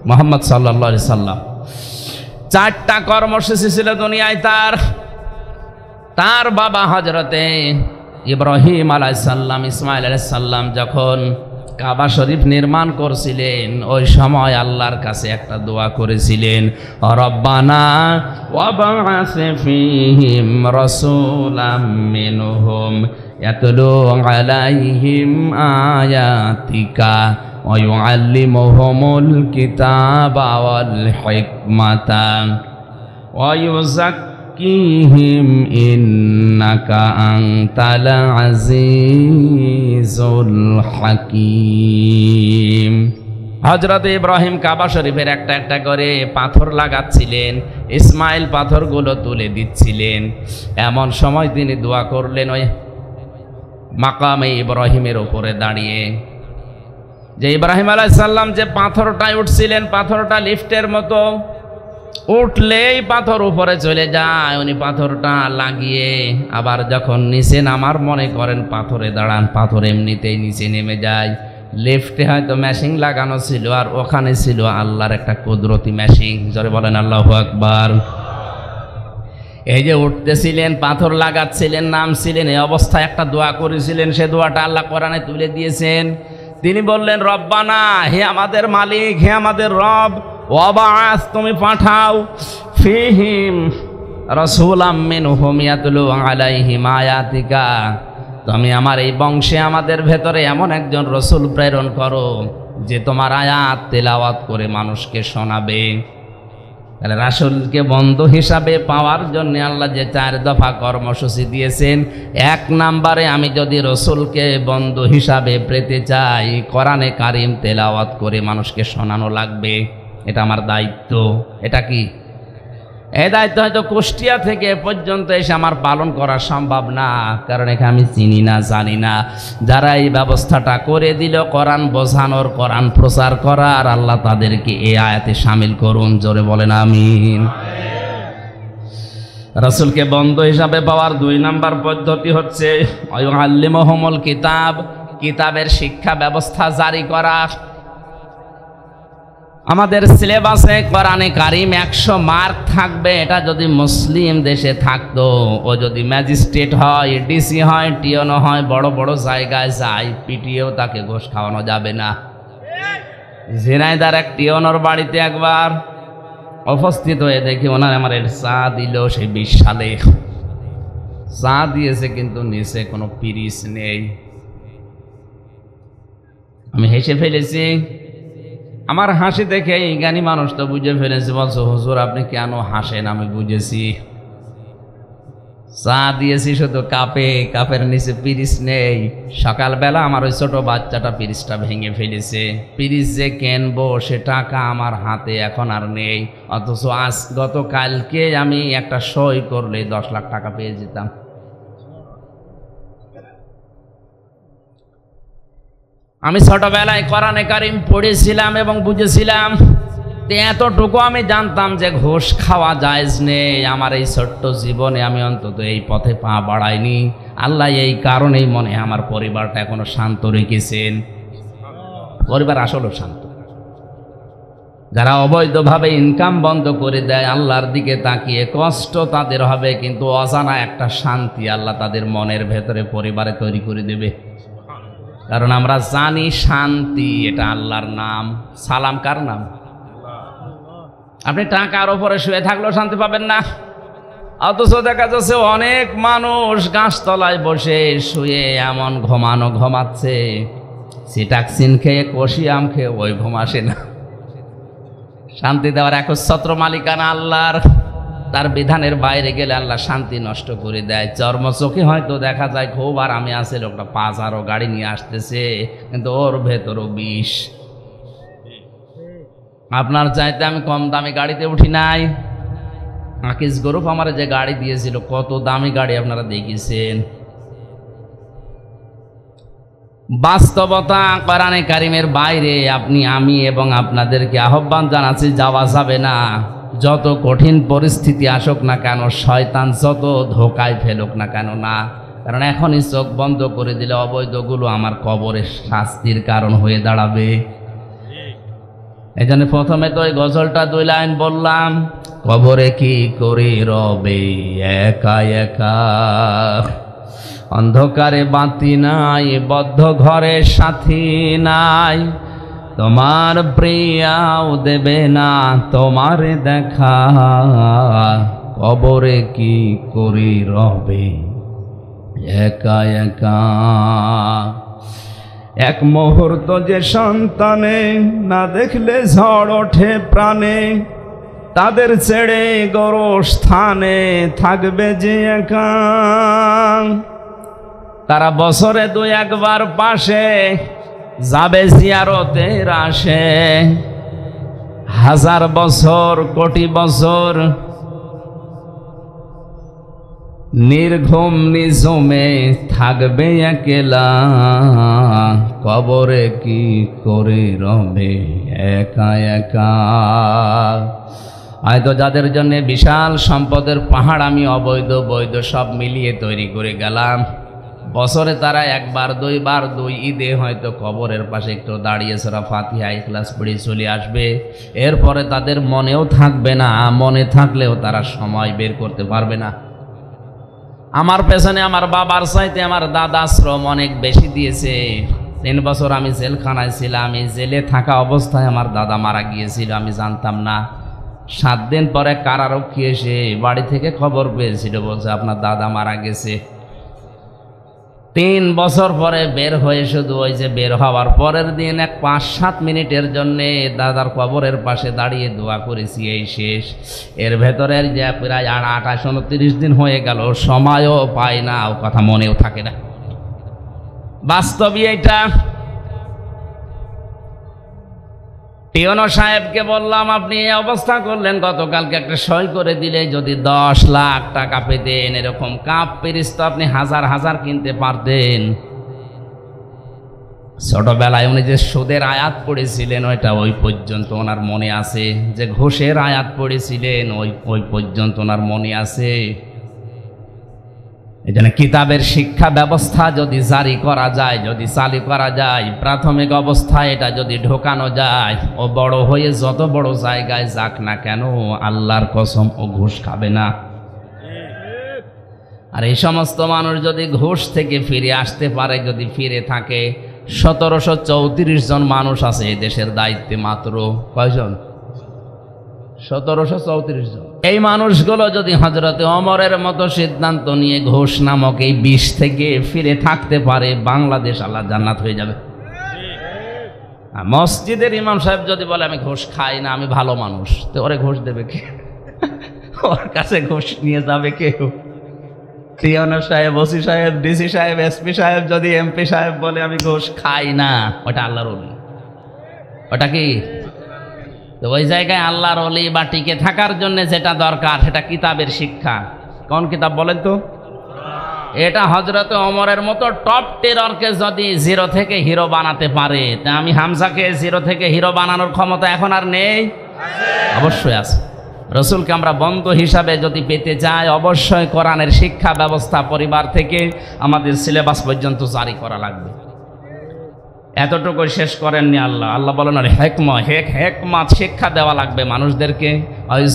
মুহাম্মদ সাল্লাল্লাহু আলাইহি সাল্লাম। 4টা কর্মসূচি ছিল দুনিয়ায় তার বাবা হযরতে ইব্রাহিম আলাইহিস সালাম, ইসমাইল আলাইহিস সালাম যখন কাবা শরীফ নির্মাণ করছিলেন, ওই সময় আল্লাহর কাছে একটা দোয়া করেছিলেন, রব্বানা ওয়াবআস ফীহিম রাসূলাম মিনহুম ইয়াতলু আলাইহিম আয়াতিকা ওয়া ইউআল্লিমুহুমুল কিতাবা ওয়াল হিকমাতা ওয়া ইউযাক্কিহিম ইন্নাকা আনতাল আজিজুল হাকীম। হযরত ইব্রাহিম কাবা শরীফের একটা একটা করে পাথর লাগাচ্ছিলেন, ইসমাইল পাথরগুলো তুলে দিচ্ছিলেন। এমন সময় তিনি দোয়া করলেন ওই মাকামে ইব্রাহিমের উপরে দাঁড়িয়ে, যে ইব্রাহিম আলাইহিস সালাম যে পাথরটায় উঠছিলেন, পাথরটা লিফটের মতো, উঠলেই পাথর উপরে চলে যায়, উনি পাথরটা লাগিয়ে আবার যখন নিচে নামার মনে করেন পাথরে দাঁড়ান, পাথর এমনিতেই নিচে নেমে যায়। লিফটে হয়তো মেশিন লাগানো ছিল, আর ওখানে ছিল আল্লাহর একটা কুদরতি মেশিন। জোরে বলেন আল্লাহু আকবার। এই যে উঠতেছিলেন, পাথর লাগাচ্ছিলেন, নামছিলেন, এই অবস্থায় একটা দোয়া করেছিলেন, সে দোয়াটা আল্লাহ কোরআনে তুলে দিয়েছেন। তিনি বললেন, রব্বানা, হে আমাদের মালিক, হে আমাদের রব, ওয়াবাস, তুমি পাঠাও, ফীহিম রাসূলাম মিনহুম ইয়াতলু আলাইহিম আয়াতিকা, তুমি আমার এই বংশে আমাদের ভেতরে এমন একজন রসুল প্রেরণ করো যে তোমার আয়াত তেলাওয়াত করে মানুষকে শোনাবে। তাহলে রাসূলকে বন্ধু হিসাবে পাওয়ার জন্য আল্লাহ যে 4 দফা কর্মসূচি দিয়েছেন, 1 নম্বরে আমি যদি রসুলকে বন্ধু হিসাবে পেতে চাই, কোরআনে কারিম তেলাওয়াত করে মানুষকে শোনানো লাগবে। এটা আমার দায়িত্ব। এটা কি? এই দায়িত্ব হয়তো কুষ্টিয়া থেকে পর্যন্ত এসে আমার পালন করা সম্ভব না, কারণ এখানে আমি চিনি না, জানি না। যারা এই ব্যবস্থাটা করে দিল কোরআন বোঝানোর, কোরআন প্রচার করার, আল্লাহ তাদেরকে এই আয়াতে শামিল করুন। জোরে বলেন আমিন। রাসূলকে বন্ধু হিসাবে পাওয়ার 2 নম্বর পদ্ধতি হচ্ছে আল্লিমহুমুল কিতাব, কিতাবের শিক্ষা ব্যবস্থা জারি করা। আমাদের সিলেবাসে কোরআনে কারিম 100 মার্ক থাকবে। এটা যদি মুসলিম দেশে থাকতো, ও যদি ম্যাজিস্ট্রেট হয়, ডিসি হয়, টিওনো হয়, বড় বড় জায়গায় যায়, পিটিয়েও তাকে ঘোষ খাওয়ানো যাবে না। ঝিনাইদার এক টিওনোর বাড়িতে একবার উপস্থিত হয়ে দেখি ওনার আমার চা দিল, সেই 20 সালে চা দিয়েছে, কিন্তু নিচে কোনো পিরিচ নেই। আমি হেসে ফেলেছি। আমার হাসি দেখে এই জ্ঞানী মানুষ তো বুঝে ফেলেছে, বলছো হুজুর আপনি কেন হাসেন? আমি বুঝেছি, চা দিয়েছি শুধু কাপে, কাপের নিচে পিরিচ নেই। সকালবেলা আমার ওই ছোট বাচ্চাটা পিরিচটা ভেঙে ফেলেছে। পিরিচ যে কিনবো সে টাকা আমার হাতে এখন আর নেই, অথচ গতকালকে আমি একটা সই করলে 10 লাখ টাকা পেয়ে যেতাম। আমি ছোটবেলায় কোরআনে কারিম পড়েছিলাম এবং বুঝেছিলাম, এতটুকু আমি জানতাম যে ঘুষ খাওয়া জায়েজ নেই। আমার এই ছোট্ট জীবনে আমি অন্তত এই পথে পা বাড়াইনি। আল্লাহ এই কারণেই মনে আমার পরিবারটা এখনো শান্ত রেখেছেন। পরিবার আসলে শান্ত। যারা অবৈধভাবে ইনকাম বন্ধ করে দেয়, আল্লাহর দিকে তাকিয়ে কষ্ট তাদের হবে, কিন্তু অজানা একটা শান্তি আল্লাহ তাদের মনের ভেতরে পরিবারে তৈরি করে দেবে। কারণ আমরা জানি শান্তি এটা আল্লাহর নাম। সালাম কার নাম? আপনি টাকার ওপরে শুয়ে থাকলেও শান্তি পাবেন না, অথচ দেখা যাচ্ছে অনেক মানুষ গাছতলায় বসে শুয়ে এমন ঘুমাচ্ছে, সিটাক্সিন খেয়ে, কষি আম খেয়ে, ওই ঘুম আসে না। শান্তি দেওয়ার একচ্ছত্র মালিকানা আল্লাহর। তার বিধানের বাইরে গেলে আল্লাহ শান্তি নষ্ট করে দেয়। চর্মচোখে হয়তো দেখা যায় খুব আরামে আছে, লোকটা 5 গাড়ি নিয়ে আসতেছে, কিন্তু ওর ভেতরও বিষ। আপনার চাইতে আমি কম দামি গাড়িতে উঠি নাই। আকিস গ্রুপ আমার যে গাড়ি দিয়েছিল, কত দামি গাড়ি আপনারা দেখেছেন। বাস্তবতা কোরআনে কারিমের বাইরে আপনি, আমি এবং আপনাদেরকে আহ্বান জানাচ্ছি, যাওয়া যাবে না। যত কঠিন পরিস্থিতি আসুক না কেন, শয়তান যত ধোকায় ফেলুক না কেন, না। কারণ এখনই চোখ বন্ধ করে দিলে অবৈধগুলো আমার কবরে শাস্তির কারণ হয়ে দাঁড়াবে। এই জন্য প্রথমে তো ওই গজলটা 2 লাইন বললাম, কবরে কি করে রবে একা একা, অন্ধকারে বাতি নাই, বদ্ধ ঘরে সাথী নাই, তোমার প্রিয়াও দেবে না তোমার দেখা, কবরে কি করে রবে একা একা। এক মুহূর্ত যে সন্তানে না দেখলে ঝড় ওঠে প্রাণে, তাদের ছেড়ে গোরস্থানে থাকবে যে একা। তারা বছরে 2-1 বার পাশে যাবে জিয়ারতের আসে, 1000 বছর কোটি বছর নির্ঘুম নিঝুমে থাকবে একলা, কবরে কি করে রবে একা একা। হয়তো যাদের জন্য বিশাল সম্পদের পাহাড় আমি অবৈধ বৈধ সব মিলিয়ে তৈরি করে গেলাম, বছরে তারা 1 বার 2 বার 2 ঈদে হয়তো কবরের পাশে একটু দাঁড়িয়ে সূরা ফাতিহা ইখলাস পড়ে চলে আসবে। এরপরে তাদের মনেও থাকবে না, মনে থাকলেও তারা সময় বের করতে পারবে না। আমার পেছনে আমার বাবার চাইতে আমার দাদা শ্রম অনেক বেশি দিয়েছে। 3 বছর আমি জেলখানায় ছিলাম। এই জেলে থাকা অবস্থায় আমার দাদা মারা গিয়েছিল, আমি জানতাম না। 7 দিন পরে কারারক্ষী এসে বাড়ি থেকে খবর পেয়েছিল, বলছে আপনার দাদা মারা গেছে। 3 বছর পরে বের হয়ে শুধু ওই যে বের হওয়ার পরের দিন এক 5-7 মিনিটের জন্যে দাদার কবরের পাশে দাঁড়িয়ে দোয়া করেছি, এই শেষ। এর ভেতরের যে প্রায় 28-29 দিন হয়ে গেল, সময়ও পায় না, ও কথা মনেও থাকে না। বাস্তবই এটা। পিয়নো সাহেবকে বললাম, আপনি এই অবস্থা করলেন, গতকালকে একটা সই করে দিলে যদি 10 লাখ টাকা পেতেন, এরকম কাপ পিরিচ তো আপনি হাজার হাজার কিনতে পারতেন। ছোটবেলায় উনি যে সুদের আয়াত পড়েছিলেন ওইটা ওই পর্যন্ত ওনার মনে আছে, যে ঘুষের আয়াত পড়েছিলেন ওই পর্যন্ত ওনার মনে আছে। এজন্য কিতাবের শিক্ষা ব্যবস্থা যদি জারি করা যায়, যদি চালু করা যায়, প্রাথমিক অবস্থায় এটা যদি ঢোকানো যায়, ও বড় হয়ে যত বড় জায়গায় যাক না কেন, আল্লাহর কসম ও ঘুষ খাবে না। আর এই সমস্ত মানুষ যদি ঘুষ থেকে ফিরে আসতে পারে, যদি ফিরে থাকে, 1734 জন মানুষ আছে এই দেশের দায়িত্বে, মাত্র কয়জন? 1734 জন। এই মানুষগুলো যদি হযরতে ওমরের মতো সিদ্ধান্ত নিয়ে ঘুষ নামক এই বিষ থেকে ফিরে থাকতে পারে, বাংলাদেশ আল্লাহ জান্নাত হয়ে যাবে। মসজিদের ইমাম সাহেব যদি বলে আমি ঘুষ খাই না, আমি ভালো মানুষ, তো ওরে ঘুষ দেবে কে? ওর কাছে ঘুষ নিয়ে যাবে কেউ? টিওনো সাহেব, ওসি সাহেব, ডিসি সাহেব, এসপি সাহেব যদি এমপি সাহেব বলে আমি ঘুষ খাই না, ওটা আল্লাহর ওলি। ওটা কি? তো ওই জায়গায় আল্লাহর ওলি বা টিকে থাকার জন্য যেটা দরকার সেটা কিতাবের শিক্ষা। কোন কিতাব বলেন তো? এটা হযরতে ওমরের মতো টপ টেররকে যদি 0 থেকে হিরো বানাতে পারে, তা আমি হামজাকে 0 থেকে হিরো বানানোর ক্ষমতা এখন আর নেই? অবশ্যই আছে। রসুলকে আমরা বন্ধু হিসাবে যদি পেতে চাই, অবশ্যই কোরআনের শিক্ষা ব্যবস্থা পরিবার থেকে আমাদের সিলেবাস পর্যন্ত জারি করা লাগবে। এতটুকু শেষ করেননি আল্লাহ। আল্লাহ বলেন আর হেকমত শিক্ষা দেওয়া লাগবে মানুষদেরকে,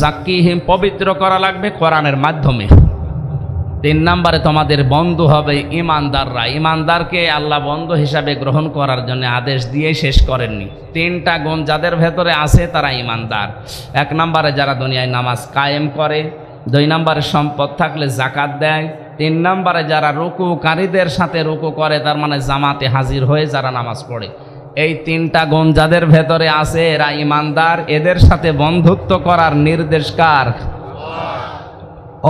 জাক্কিহিম পবিত্র করা লাগবে কোরআনের মাধ্যমে। 3 নম্বরে তোমাদের বন্ধু হবে ইমানদাররা। ইমানদারকে আল্লাহ বন্ধু হিসাবে গ্রহণ করার জন্য আদেশ দিয়ে শেষ করেননি। 3টা গুণ যাদের ভেতরে আছে তারা ইমানদার। 1 নম্বরে যারা দুনিয়ায় নামাজ কায়েম করে, 2 নম্বরে সম্পদ থাকলে যাকাত দেয়, 3 নম্বরে যারা রুকুকারীদের সাথে রুকু করে, তার মানে জামাতে হাজির হয়ে যারা নামাজ পড়ে। এই 3টা গুণ যাদের ভেতরে আছে এরা ইমানদার। এদের সাথে বন্ধুত্ব করার নির্দেশ কার?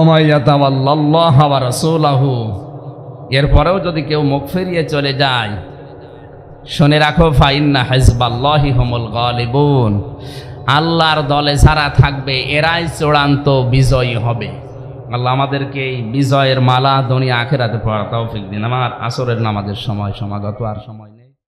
ওমাইয়াতাওয়াল্লাল্লাহু ওয়া রাসূলাহু। এরপরেও যদি কেউ মুখ ফিরিয়ে চলে যায়, শুনে রাখো ফাইন্না হিজবাল্লাহি হুমুল গালিবুন। আল্লাহর দলে যারা থাকবে এরাই চূড়ান্ত বিজয়ী হবে। আল্লাহ আমাদেরকে এই বিজয়ের মালা দুনিয়া আখিরাতে পড়ার তৌফিক দিন। আমার আসরের নামাজের সময় সমাগত, আর সময়